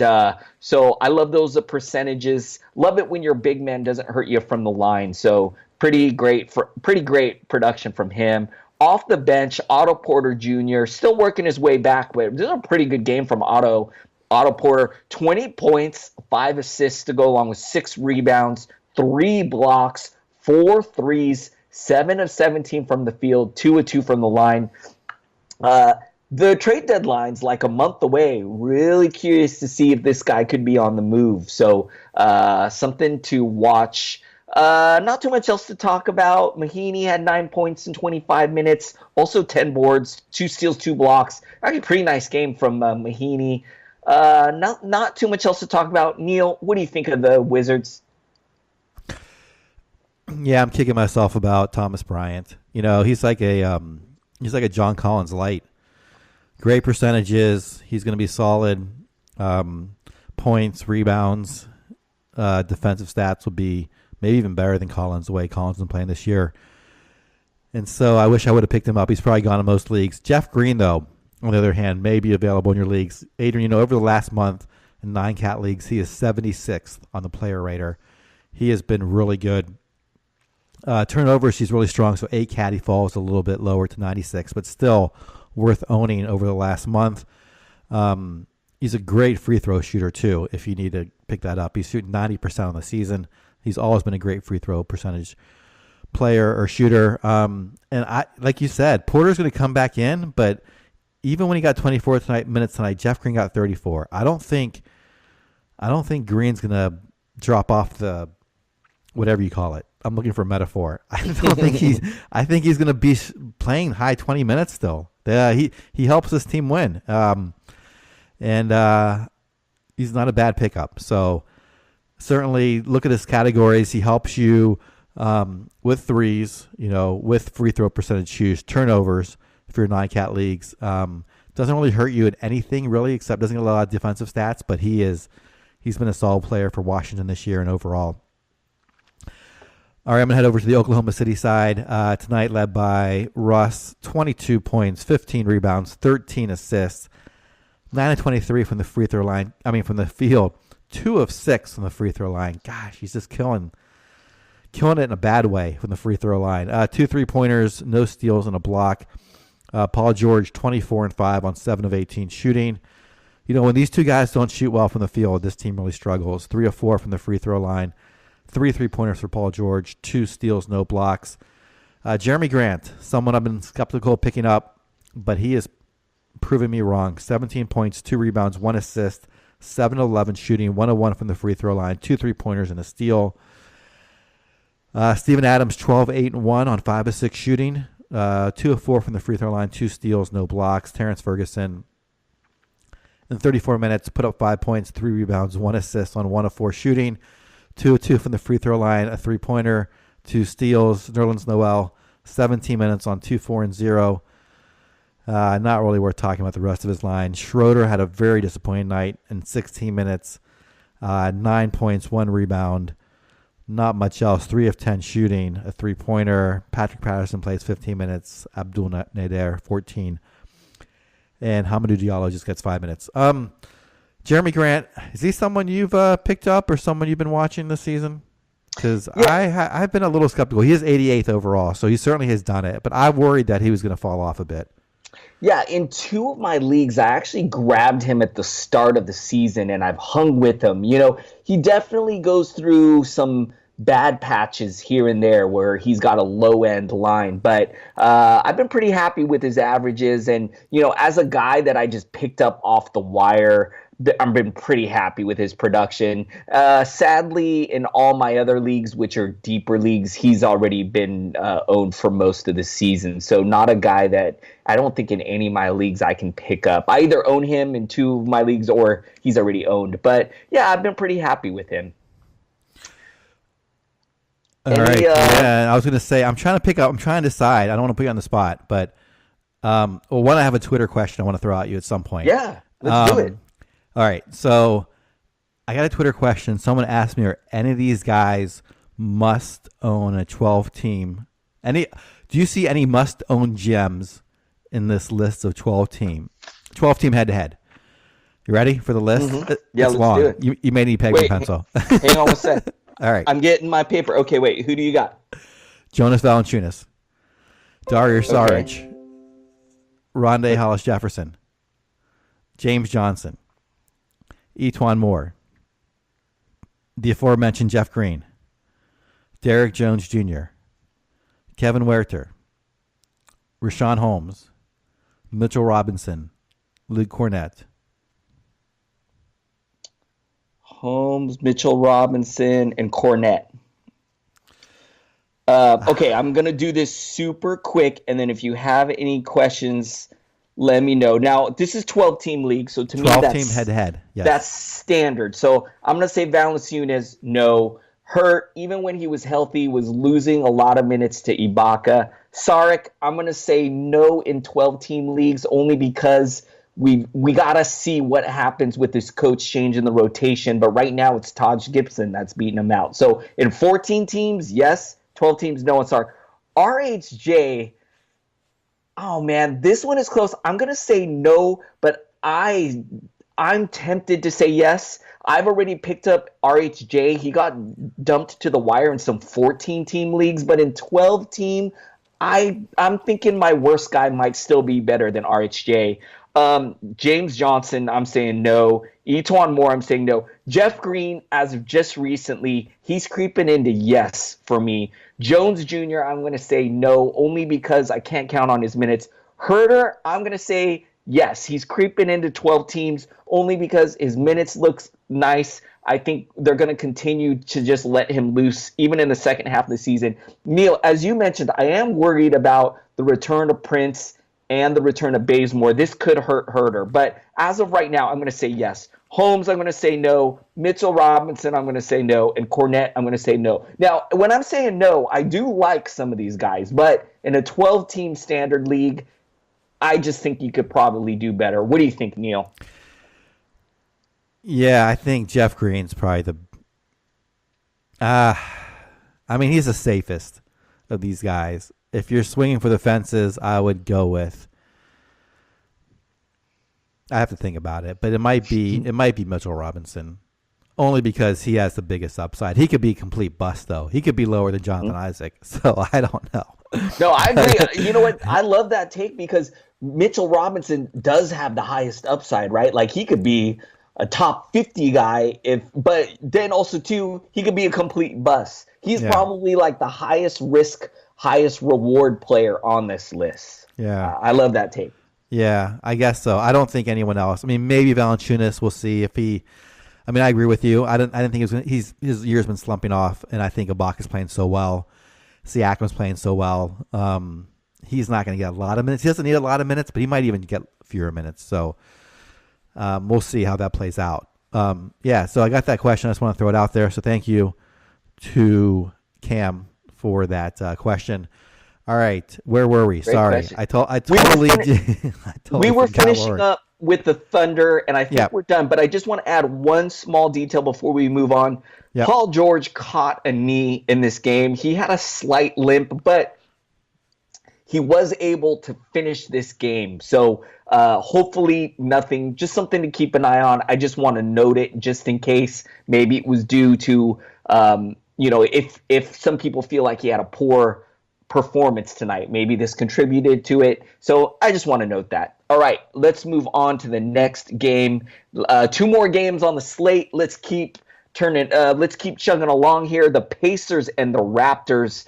so I love those percentages. Love it when your big man doesn't hurt you from the line. So pretty great production from him. Off the bench, Otto Porter Jr. still working his way back. But this is a pretty good game from Otto Porter. 20 points, 5 assists to go along with 6 rebounds, 3 blocks, 4 threes, 7 of 17 from the field, 2 of 2 from the line. The trade deadline's like a month away. Really curious to see if this guy could be on the move. So something to watch. Not too much else to talk about. Mahiney had 9 points in 25 minutes. Also 10 boards, 2 steals, 2 blocks. Actually, pretty nice game from Mahiney. Not too much else to talk about. Neil, what do you think of the Wizards? Yeah, I'm kicking myself about Thomas Bryant. He's like a John Collins light. Great percentages. He's going to be solid. Points, rebounds, defensive stats will be maybe even better than Collins, the way Collins has been playing this year. And so I wish I would have picked him up. He's probably gone in most leagues. Jeff Green, though, on the other hand, may be available in your leagues. Adrian, over the last month in 9-cat leagues, he is 76th on the player rater. He has been really good. Turnovers, he's really strong. So 8-cat, he falls a little bit lower to 96, but still worth owning over the last month. He's a great free throw shooter, too, if you need to pick that up. He's shooting 90% on the season. He's always been a great free throw percentage player or shooter. And like you said, Porter's going to come back in, but even when he got 24 minutes tonight, Jeff Green got 34. I don't think Green's going to drop off the whatever you call it. I'm looking for a metaphor. I think he's going to be playing high 20 minutes still. He helps this team win. And he's not a bad pickup. So certainly look at his categories. He helps you with threes, with free throw percentage shoots, turnovers if you're in 9-cat leagues. Doesn't really hurt you at anything really, except doesn't get a lot of defensive stats, but he's been a solid player for Washington this year and overall. All right, I'm going to head over to the Oklahoma City side tonight, led by Russ. 22 points, 15 rebounds, 13 assists, 9 of 23 from the free throw line. From the field, 2 of 6 from the free throw line. Gosh, he's just killing it in a bad way from the free throw line. 2 3-pointers, no steals, and a block. Paul George, 24 and 5 on 7 of 18 shooting. When these two guys don't shoot well from the field, this team really struggles. 3 of 4 from the free throw line. 3 3-pointers for Paul George, 2 steals, no blocks. Jeremy Grant, someone I've been skeptical of picking up, but he has proven me wrong. 17 points, 2 rebounds, 1 assist, 7 of 11 shooting, 1 of 1 from the free throw line, 2 3-pointers, and a steal. Steven Adams, 12, 8, and 1 on 5 of 6 shooting, 2 of 4 from the free throw line, 2 steals, no blocks. Terrence Ferguson, in 34 minutes, put up 5 points, 3 rebounds, 1 assist on 1 of 4 shooting. 2 of 2 from the free throw line, a 3-pointer, 2 steals. Nerlens Noel, 17 minutes on 2, 4, and 0. Not really worth talking about the rest of his line. Schroeder had a very disappointing night in 16 minutes, 9 points, 1 rebound. Not much else. 3 of 10 shooting, a 3-pointer. Patrick Patterson plays 15 minutes. Abdul Nader, 14. And Hamidou Diallo just gets 5 minutes. Jeremy Grant, is he someone you've picked up or someone you've been watching this season? Because yeah. I've been a little skeptical. He is 88th overall, so he certainly has done it. But I worried that he was going to fall off a bit. Yeah, in 2 of my leagues, I actually grabbed him at the start of the season, and I've hung with him. He definitely goes through some bad patches here and there where he's got a low end line. But I've been pretty happy with his averages. And, as a guy that I just picked up off the wire, I've been pretty happy with his production. Sadly, in all my other leagues, which are deeper leagues, he's already been owned for most of the season. So not a guy that I don't think in any of my leagues I can pick up. I either own him in 2 of my leagues or he's already owned. But yeah, I've been pretty happy with him. All right. Yeah, I was going to say, I'm trying to decide. I don't want to put you on the spot, but one, I have a Twitter question I want to throw at you at some point. Yeah, let's do it. All right, so I got a Twitter question. Someone asked me, are any of these guys must own a 12-team? Do you see any must-own gems in this list of 12-team head-to-head? You ready for the list? Mm-hmm. Yeah, let's long. do it. You may need pen and pencil. Hang on a sec. All right. I'm getting my paper. Okay, wait. Who do you got? Jonas Valanciunas, Dario Saric, Rondé Hollis-Jefferson, James Johnson, Etuan Moore, the aforementioned Jeff Green, Derek Jones Jr., Kevin Huerter, Rashawn Holmes, Mitchell Robinson, Luke Cornett. Holmes, Mitchell Robinson, and Cornett. Okay, I'm going to do this super quick, and then if you have any questions, let me know. Now, this is 12-team league, so to me, 12-team head-to-head. Yes. That's standard. So I'm going to say Valanciunas, no. Hurt, even when he was healthy, was losing a lot of minutes to Ibaka. Saric, I'm going to say no in 12-team leagues, only because we got to see what happens with this coach change in the rotation. But right now, it's Taj Gibson that's beating him out. So in 14 teams, yes. 12 teams, no. And Saric. RHJ, oh, man, this one is close. I'm going to say no, but I'm tempted to say yes. I've already picked up RHJ. He got dumped to the wire in some 14-team leagues, but in 12-team, I'm thinking my worst guy might still be better than RHJ. James Johnson, I'm saying no. Etuan Moore, I'm saying no. Jeff Green, as of just recently, he's creeping into yes for me. Jones Jr., I'm going to say no, only because I can't count on his minutes. Herter, I'm going to say yes. He's creeping into 12 teams, only because his minutes looks nice. I think they're going to continue to just let him loose, even in the second half of the season. Neil, as you mentioned, I am worried about the return of Prince and the return of Bazemore. This could hurt Herter, but as of right now, I'm going to say yes. Holmes, I'm going to say no. Mitchell Robinson, I'm going to say no. And Cornett, I'm going to say no. Now, when I'm saying no, I do like some of these guys, but in a 12-team standard league, I just think you could probably do better. What do you think, Neil? Yeah, I think Jeff Green's probably he's the safest of these guys. If you're swinging for the fences, I would go with. I have to think about it, but it might be Mitchell Robinson, only because he has the biggest upside. He could be complete bust though. He could be lower than Jonathan Isaac, so I don't know. No, I agree. You know what? I love that take because Mitchell Robinson does have the highest upside, right? Like he could be a top 50 guy, but then also too, he could be a complete bust. He's probably like the highest risk, highest reward player on this list. Yeah, I love that take. Yeah, I guess so. I don't think anyone else. I mean, maybe Valanciunas. We'll see if he. I mean, I agree with you. I didn't think he was. His year's been slumping off, and I think Ibaka's playing so well. Siakam's playing so well. He's not going to get a lot of minutes. He doesn't need a lot of minutes, but he might even get fewer minutes. So we'll see how that plays out. So I got that question. I just want to throw it out there. So thank you to Cam for that question. All right, where were we? Great Sorry, question. I totally we were finishing up with the Thunder, and I think we're done. But I just want to add one small detail before we move on. Yep. Paul George caught a knee in this game. He had a slight limp, but he was able to finish this game. So hopefully nothing, just something to keep an eye on. I just want to note it just in case. Maybe it was due to, if some people feel like he had a poor performance tonight, maybe this contributed to it. So I just want to note that. All right, let's move on to the next game. 2 more games on the slate. Let's keep Let's keep chugging along here. The Pacers and the Raptors.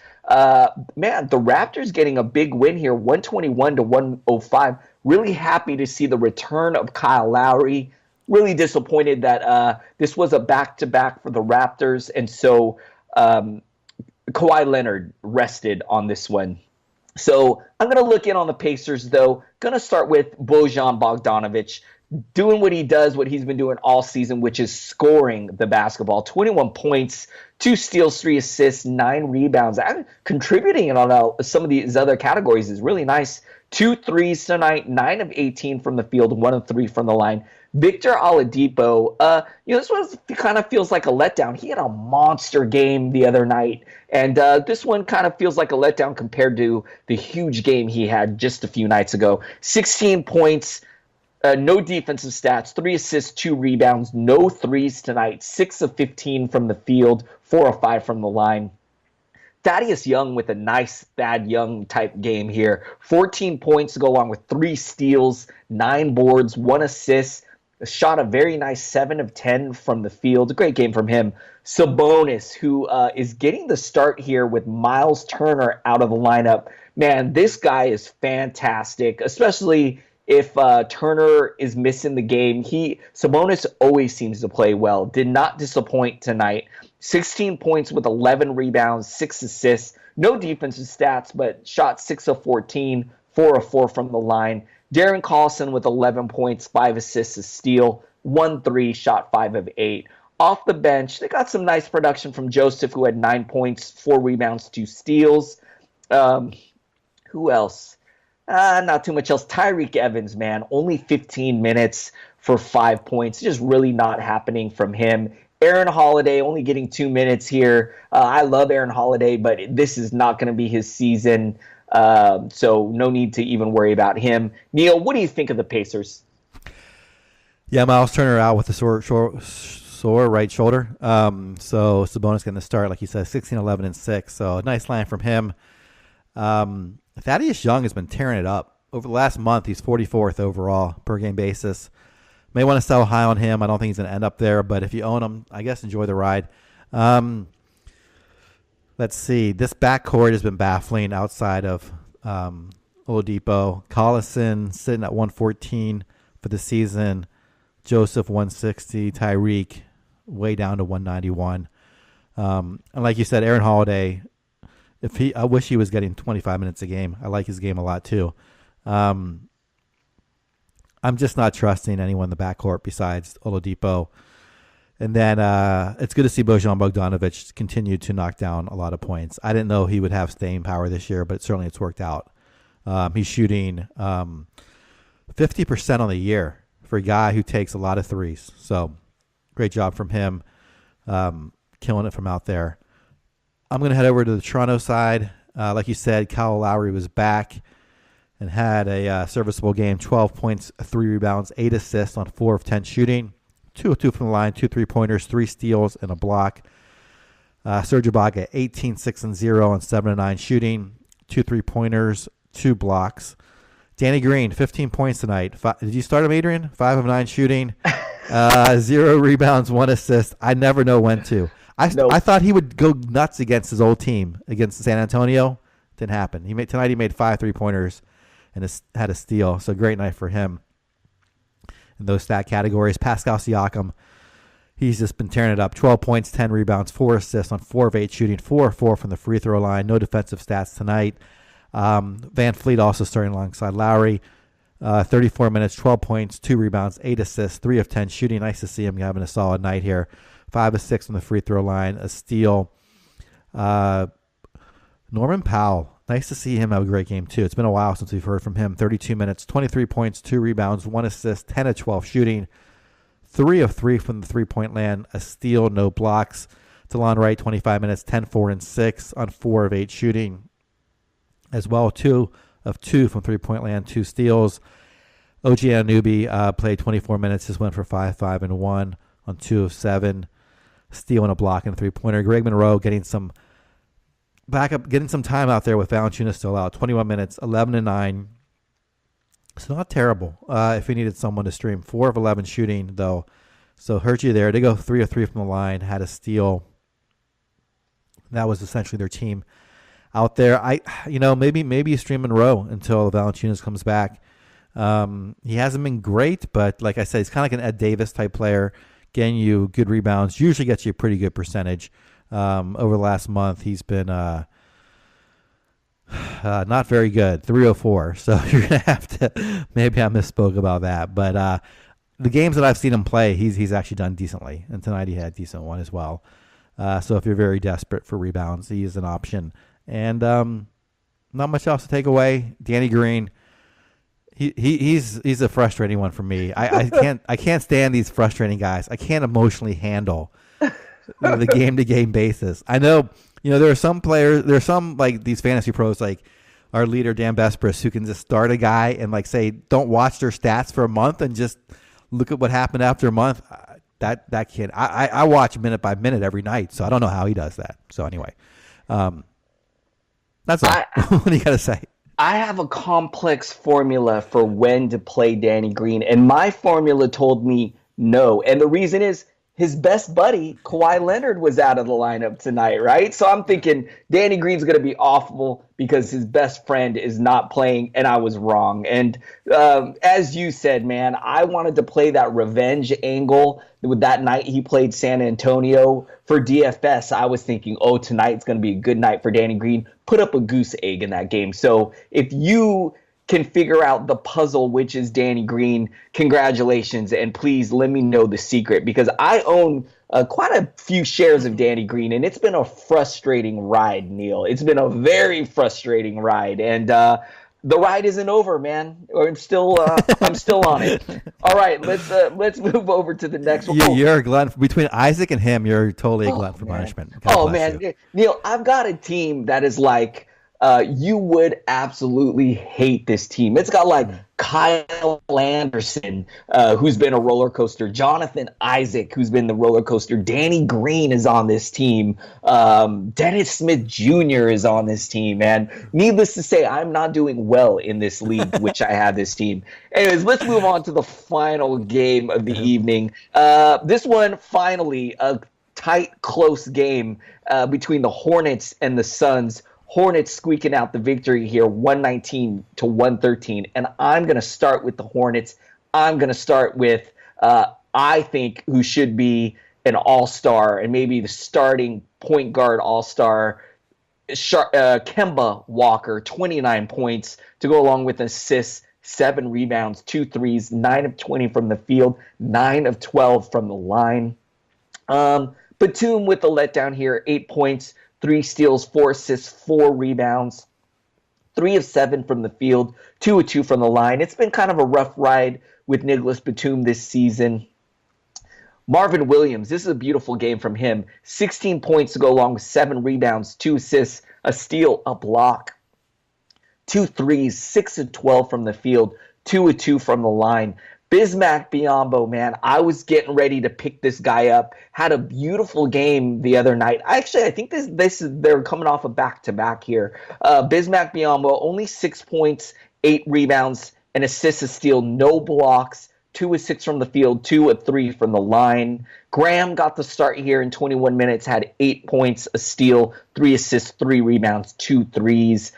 Man, the Raptors getting a big win here, 121 to 105. Really happy to see the return of Kyle Lowry. Really disappointed that this was a back-to-back for the Raptors, and so Kawhi Leonard rested on this one. So I'm going to look in on the Pacers, though. Going to start with Bojan Bogdanovic, doing what he does, what he's been doing all season, which is scoring the basketball. 21 points, 2 steals, 3 assists, 9 rebounds. Contributing on some of these other categories is really nice. 2 threes tonight, 9 of 18 from the field, 1 of 3 from the line. Victor Oladipo, this one kind of feels like a letdown. He had a monster game the other night, and this one kind of feels like a letdown compared to the huge game he had just a few nights ago. 16 points, no defensive stats, 3 assists, 2 rebounds, no threes tonight, 6 of 15 from the field, 4 of 5 from the line. Thaddeus Young with a nice Thad Young type game here. 14 points to go along with 3 steals, 9 boards, 1 assist. Shot a very nice 7 of 10 from the field. A great game from him. Sabonis, who is getting the start here with Miles Turner out of the lineup. Man, this guy is fantastic, especially if Turner is missing the game. Sabonis always seems to play well. Did not disappoint tonight. 16 points with 11 rebounds, 6 assists. No defensive stats, but shot 6 of 14, 4 of 4 from the line. Darren Collison with 11 points, 5 assists, a steal, 1 3, shot 5 of 8. Off the bench, they got some nice production from Joseph, who had 9 points, 4 rebounds, 2 steals. Who else? Not too much else. Tyreek Evans, man, only 15 minutes for 5 points. Just really not happening from him. Aaron Holiday only getting 2 minutes here. I love Aaron Holiday, but this is not going to be his season. So no need to even worry about him. Neil, what do you think of the Pacers? Yeah, Miles Turner out with a sore right shoulder. So Sabonis getting the start, like you said, 16, 11, and 6. So nice line from him. Thaddeus Young has been tearing it up. Over the last month, he's 44th overall per game basis. May want to sell high on him. I don't think he's going to end up there, but if you own him, I guess enjoy the ride. Let's see. This backcourt has been baffling outside of Oladipo. Collison sitting at 114 for the season. Joseph 160. Tyreek way down to 191. And like you said, Aaron Holiday, I wish he was getting 25 minutes a game. I like his game a lot too. I'm just not trusting anyone in the backcourt besides Oladipo. And then it's good to see Bojan Bogdanovic continue to knock down a lot of points. I didn't know he would have staying power this year, but certainly it's worked out. He's shooting 50% on the year for a guy who takes a lot of threes. So great job from him, killing it from out there. I'm going to head over to the Toronto side. Like you said, Kyle Lowry was back and had a serviceable game, 12 points, 3 rebounds, 8 assists on 4 of 10 shooting. 2 of 2 from the line, 2 3-pointers, 3 steals, and a block. Serge Ibaka, 18, 6, and 0 on 7 of 9 shooting, 2 3-pointers, 2 blocks. Danny Green, 15 points tonight. Did you start him, Adrian? 5 of 9 shooting, 0 rebounds, 1 assist. I never know when to. I thought he would go nuts against his old team, against San Antonio. Didn't happen. Tonight he made 5 3-pointers and had a steal. So great night for him. In those stat categories, Pascal Siakam, he's just been tearing it up. 12 points, 10 rebounds, 4 assists on 4 of 8 shooting, 4 of 4 from the free throw line. No defensive stats tonight. Van Fleet also starting alongside Lowry. 34 minutes, 12 points, 2 rebounds, 8 assists, 3 of 10 shooting. Nice to see him having a solid night here. 5 of 6 on the free throw line, a steal. Norman Powell, nice to see him have a great game too. It's been a while since we've heard from him. 32 minutes, 23 points, 2 rebounds, 1 assist, 10 of 12 shooting, 3 of 3 from the three-point land, a steal, no blocks. Delon Wright, 25 minutes, 10, 4, and 6 on 4 of 8 shooting. As well, 2 of 2 from three-point land, 2 steals. OG Anunoby played 24 minutes, just went for 5, 5, and 1 on 2 of 7. Steal and a block and a three-pointer. Greg Monroe getting some time out there with Valanciunas still out. 21 minutes, 11 and 9. It's not terrible if we needed someone to stream. 4 of 11 shooting, though. So hurt you there. They go 3 of 3 from the line, had a steal. That was essentially their team out there. Maybe you stream Monroe until Valanciunas comes back. He hasn't been great, but like I said, he's kind of like an Ed Davis type player, getting you good rebounds, usually gets you a pretty good percentage. Over the last month, he's been not very good, 304. So you're going to have to, maybe I misspoke about that. But the games that I've seen him play, he's actually done decently. And tonight he had a decent one as well. So if you're very desperate for rebounds, he is an option. And not much else to take away. Danny Green, he's a frustrating one for me. I can't stand these frustrating guys. I can't emotionally handle the game-to-game basis. I know, there are some players, there are some like these fantasy pros like our leader Dan Bespris who can just start a guy and like say don't watch their stats for a month and just look at what happened after a month. That kid, I watch minute by minute every night, so I don't know how he does that. So anyway, that's all. What do you got to say? I have a complex formula for when to play Danny Green, and my formula told me no. And the reason is his best buddy, Kawhi Leonard, was out of the lineup tonight, right? So I'm thinking Danny Green's going to be awful because his best friend is not playing, and I was wrong. And as you said, man, I wanted to play that revenge angle. With that night he played San Antonio for DFS, I was thinking, tonight's going to be a good night for Danny Green. Put up a goose egg in that game. So if you can figure out the puzzle, which is Danny Green, congratulations, and please let me know the secret, because I own quite a few shares of Danny Green, and it's been a frustrating ride, Neil. It's been a very frustrating ride, and the ride isn't over, man. I'm still on it. All right, let's move over to the next one. You're a glutton between Isaac and him. You're totally a glutton for punishment. God bless you. Neil, I've got a team that is like. You would absolutely hate this team. It's got like Kyle Anderson, who's been a roller coaster. Jonathan Isaac, who's been the roller coaster. Danny Green is on this team. Dennis Smith Jr. is on this team. And needless to say, I'm not doing well in this league, which I have this team. Anyways, let's move on to the final game of the evening. This one, finally, a tight, close game between the Hornets and the Suns. Hornets squeaking out the victory here, 119 to 113. And I'm going to start with the Hornets. I'm going to start with, I think, who should be an all-star and maybe the starting point guard all-star, Kemba Walker, 29 points to go along with assists, 7 rebounds, 2 threes, 9 of 20 from the field, 9 of 12 from the line. Batum with the letdown here, 8 points, 3 steals, 4 assists, 4 rebounds, 3 of 7 from the field, 2 of 2 from the line. It's been kind of a rough ride with Nicholas Batum this season. Marvin Williams, this is a beautiful game from him. 16 points to go along with 7 rebounds, 2 assists, a steal, a block, 2 threes, 6 of 12 from the field, 2 of 2 from the line. Bismack Biyombo, man, I was getting ready to pick this guy up. Had a beautiful game the other night. I think they're coming off a back-to-back here. Bismack Biyombo, only 6 points, 8 rebounds, an assist, a steal, no blocks, 2 of 6 from the field, 2 of 3 from the line. Graham got the start here in 21 minutes, had 8 points, a steal, 3 assists, 3 rebounds, 2 threes.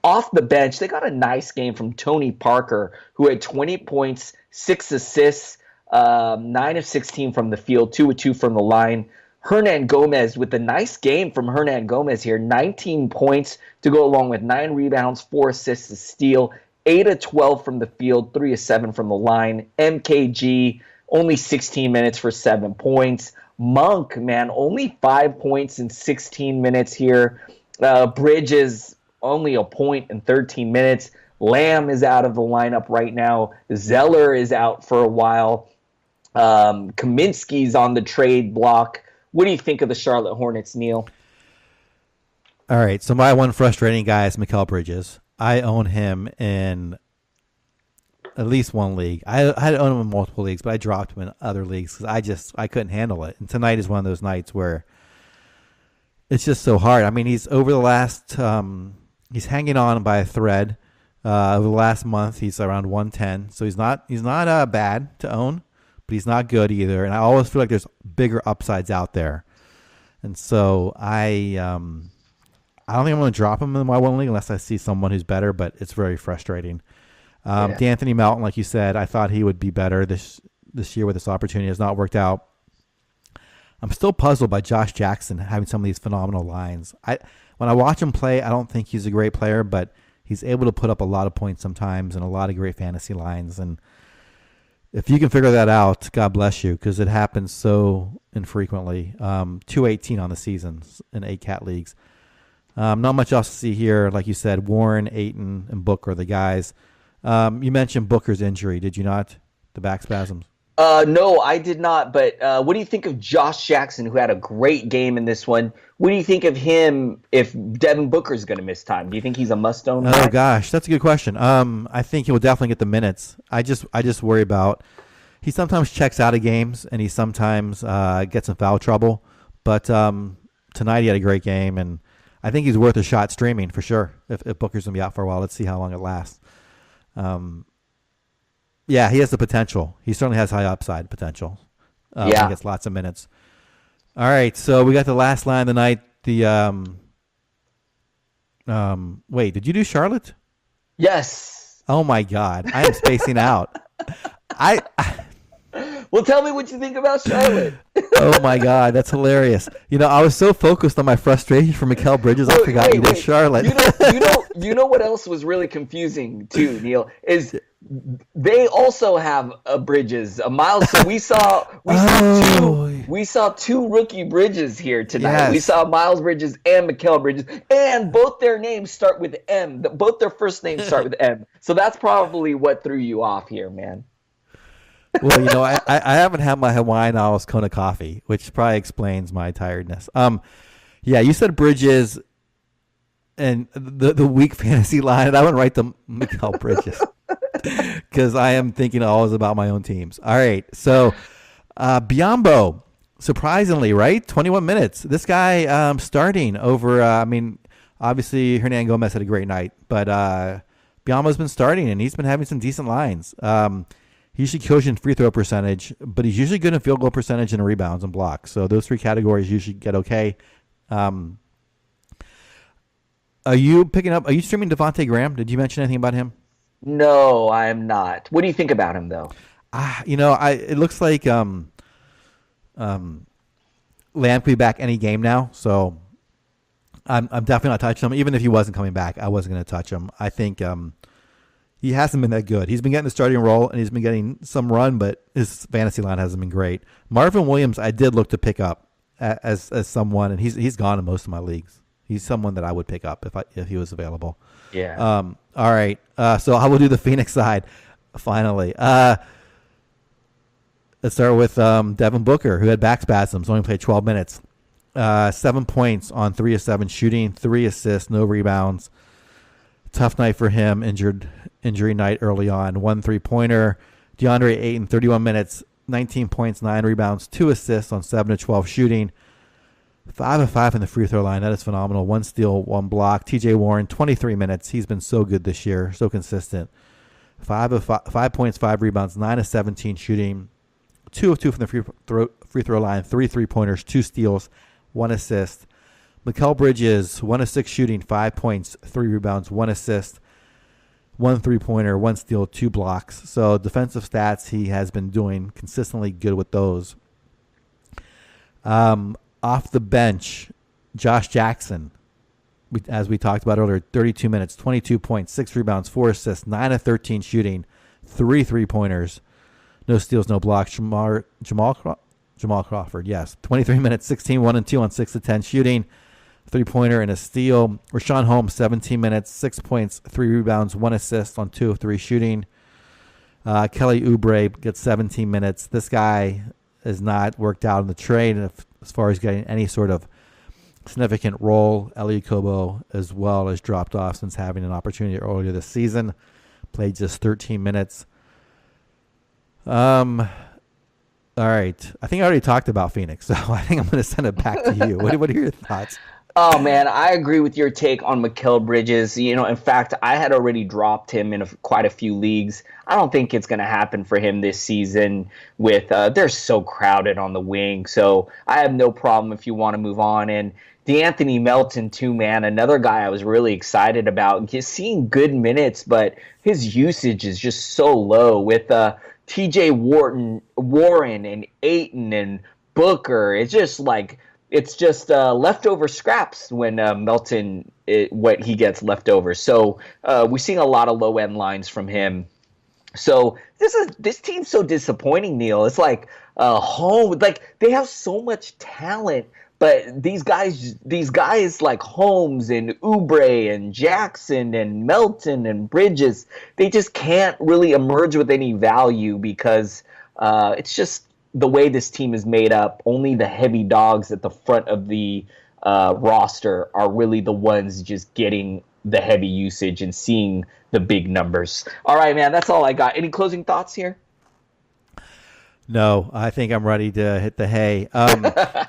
Off the bench, they got a nice game from Tony Parker, who had 20 points, 6 assists, 9 of 16 from the field, 2 of 2 from the line. Hernan Gomez with a nice game from Hernan Gomez here, 19 points to go along with 9 rebounds, 4 assists, a steal, 8 of 12 from the field, 3 of 7 from the line. MKG, only 16 minutes for 7 points. Monk, man, only 5 points in 16 minutes here. Bridges, only a point in 13 minutes. Lamb is out of the lineup right now. Zeller is out for a while. Kaminsky's on the trade block. What do you think of the Charlotte Hornets, Neil? All right, so my one frustrating guy is Mikal Bridges. I own him in at least one league. I had owned him in multiple leagues, but I dropped him in other leagues because I couldn't handle it. And tonight is one of those nights where it's just so hard. I mean, he's over the last he's hanging on by a thread. Over the last month, he's around 110, so he's not bad to own, but he's not good either. And I always feel like there's bigger upsides out there. And so I don't think I'm going to drop him in my one league unless I see someone who's better, but it's very frustrating. D'Anthony Melton, like you said, I thought he would be better this year with this opportunity. It has not worked out. I'm still puzzled by Josh Jackson having some of these phenomenal lines. When I watch him play, I don't think he's a great player, but he's able to put up a lot of points sometimes and a lot of great fantasy lines. And if you can figure that out, God bless you, because it happens so infrequently. 218 on the season in 8-cat leagues. Not much else to see here. Like you said, Warren, Ayton, and Booker are the guys. You mentioned Booker's injury, did you not? The back spasms. No, I did not. But what do you think of Josh Jackson, who had a great game in this one? What do you think of him if Devin Booker's going to miss time? Do you think he's a must-own? Oh gosh, that's a good question. I think he will definitely get the minutes. I just worry about he sometimes checks out of games and he sometimes gets in foul trouble. But tonight he had a great game, and I think he's worth a shot streaming for sure. If Booker's going to be out for a while, let's see how long it lasts. Yeah, he has the potential. He certainly has high upside potential. He gets lots of minutes. All right, so we got the last line of the night. Wait, did you do Charlotte? Yes. Oh my God, I am spacing out. Well, tell me what you think about Charlotte. Oh my God, that's hilarious. I was so focused on my frustration for Mikal Bridges, I forgot you did Charlotte. You know what else was really confusing too, Neil, is they also have a Bridges, a Miles. So we saw two rookie Bridges here tonight. Yes. We saw Miles Bridges and Mikal Bridges, and both their names start with M. Both their first names start with M. So that's probably what threw you off here, man. Well, I haven't had my Hawaiian Owls Kona coffee, which probably explains my tiredness. Yeah, you said Bridges and the weak fantasy line, and I went right to Mikal Bridges because I am thinking always about my own teams. All right, so Biyombo, surprisingly, right? 21 minutes. This guy starting over, obviously Hernan Gomez had a great night, but Biyombo's been starting, and he's been having some decent lines. He usually kills you in free throw percentage, but he's usually good in field goal percentage and rebounds and blocks. So those three categories usually get okay. Are you streaming Devontae Graham? Did you mention anything about him? No, I am not. What do you think about him, though? It looks like Lamb could be back any game now, so I'm definitely not touching him. Even if he wasn't coming back, I wasn't going to touch him. I think he hasn't been that good. He's been getting the starting role, and he's been getting some run, but his fantasy line hasn't been great. Marvin Williams, I did look to pick up as someone, and he's gone in most of my leagues. He's someone that I would pick up if he was available. Yeah. All right. So I will do the Phoenix side finally. Let's start with Devin Booker, who had back spasms, only played 12 minutes. 7 points on 3 of 7 shooting, 3 assists, no rebounds. Tough night for him. Injury night early on. 1 3-pointer. DeAndre Ayton, 31 minutes, 19 points, 9 rebounds, 2 assists on 7 of 12 shooting. 5 of 5 in the free throw line. That is phenomenal. 1 steal, 1 block. TJ Warren, 23 minutes. He's been so good this year, so consistent. 5 points, 5 rebounds, 9 of 17 shooting. 2 of 2 from the free throw line. 3 3-pointers, 2 steals, 1 assist. Mikal Bridges, 1 of 6 shooting, 5 points, 3 rebounds, 1 assist, 1 3-pointer, 1 steal, 2 blocks. So defensive stats, he has been doing consistently good with those. Off the bench, Josh Jackson, as we talked about earlier, 32 minutes, 22 points, 6 rebounds, 4 assists, 9 of 13 shooting, 3 3-pointers, no steals, no blocks. Jamal Crawford, yes, 23 minutes, 16, 1 and 2 on 6 of 10 shooting, 3-pointer and a steal. Rashawn Holmes, 17 minutes, 6 points, 3 rebounds, 1 assist on 2 of 3 shooting. Kelly Oubre gets 17 minutes. This guy has not worked out in the trade as far as getting any sort of significant role. Eli Kobo as well has dropped off since having an opportunity earlier this season. Played just 13 minutes. All right. I think I already talked about Phoenix, so I think I'm going to send it back to you. What are your thoughts? Oh man, I agree with your take on Mikal Bridges. In fact, I had already dropped him in quite a few leagues. I don't think it's going to happen for him this season. With they're so crowded on the wing, so I have no problem if you want to move on. And DeAnthony Melton too, man, another guy I was really excited about. Just seeing good minutes, but his usage is just so low with T.J. Warren, and Ayton and Booker. It's just leftover scraps when Melton what he gets left over. So we're seeing a lot of low end lines from him. So this team's so disappointing, Neil. It's like home, like they have so much talent, but these guys like Holmes and Oubre and Jackson and Melton and Bridges, they just can't really emerge with any value because it's just the way this team is made up. Only the heavy dogs at the front of the roster are really the ones just getting the heavy usage and seeing the big numbers. All right, man, that's all I got. Any closing thoughts here? No, I think I'm ready to hit the hay.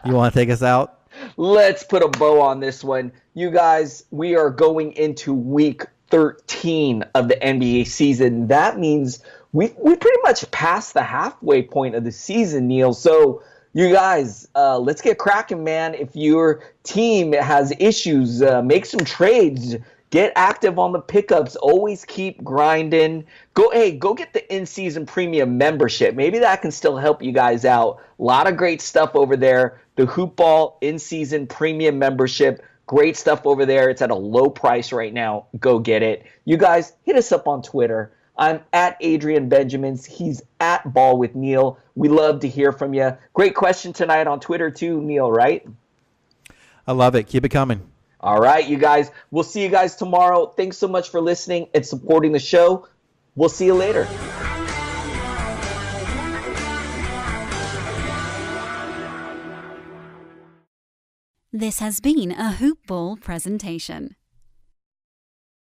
You want to take us out? Let's put a bow on this one. You guys, we are going into week 13 of the NBA season. That means we pretty much passed the halfway point of the season, Neil. So you guys, let's get cracking, man. If your team has issues, make some trades. Get active on the pickups. Always keep grinding. Go get the in-season premium membership. Maybe that can still help you guys out. A lot of great stuff over there. The Hoop Ball in-season premium membership. Great stuff over there. It's at a low price right now. Go get it. You guys, hit us up on Twitter. I'm at Adrian Benjamins. He's at Ball with Neil. We love to hear from you. Great question tonight on Twitter too, Neil, right? I love it. Keep it coming. All right, you guys. We'll see you guys tomorrow. Thanks so much for listening and supporting the show. We'll see you later. This has been a Hoop Ball presentation.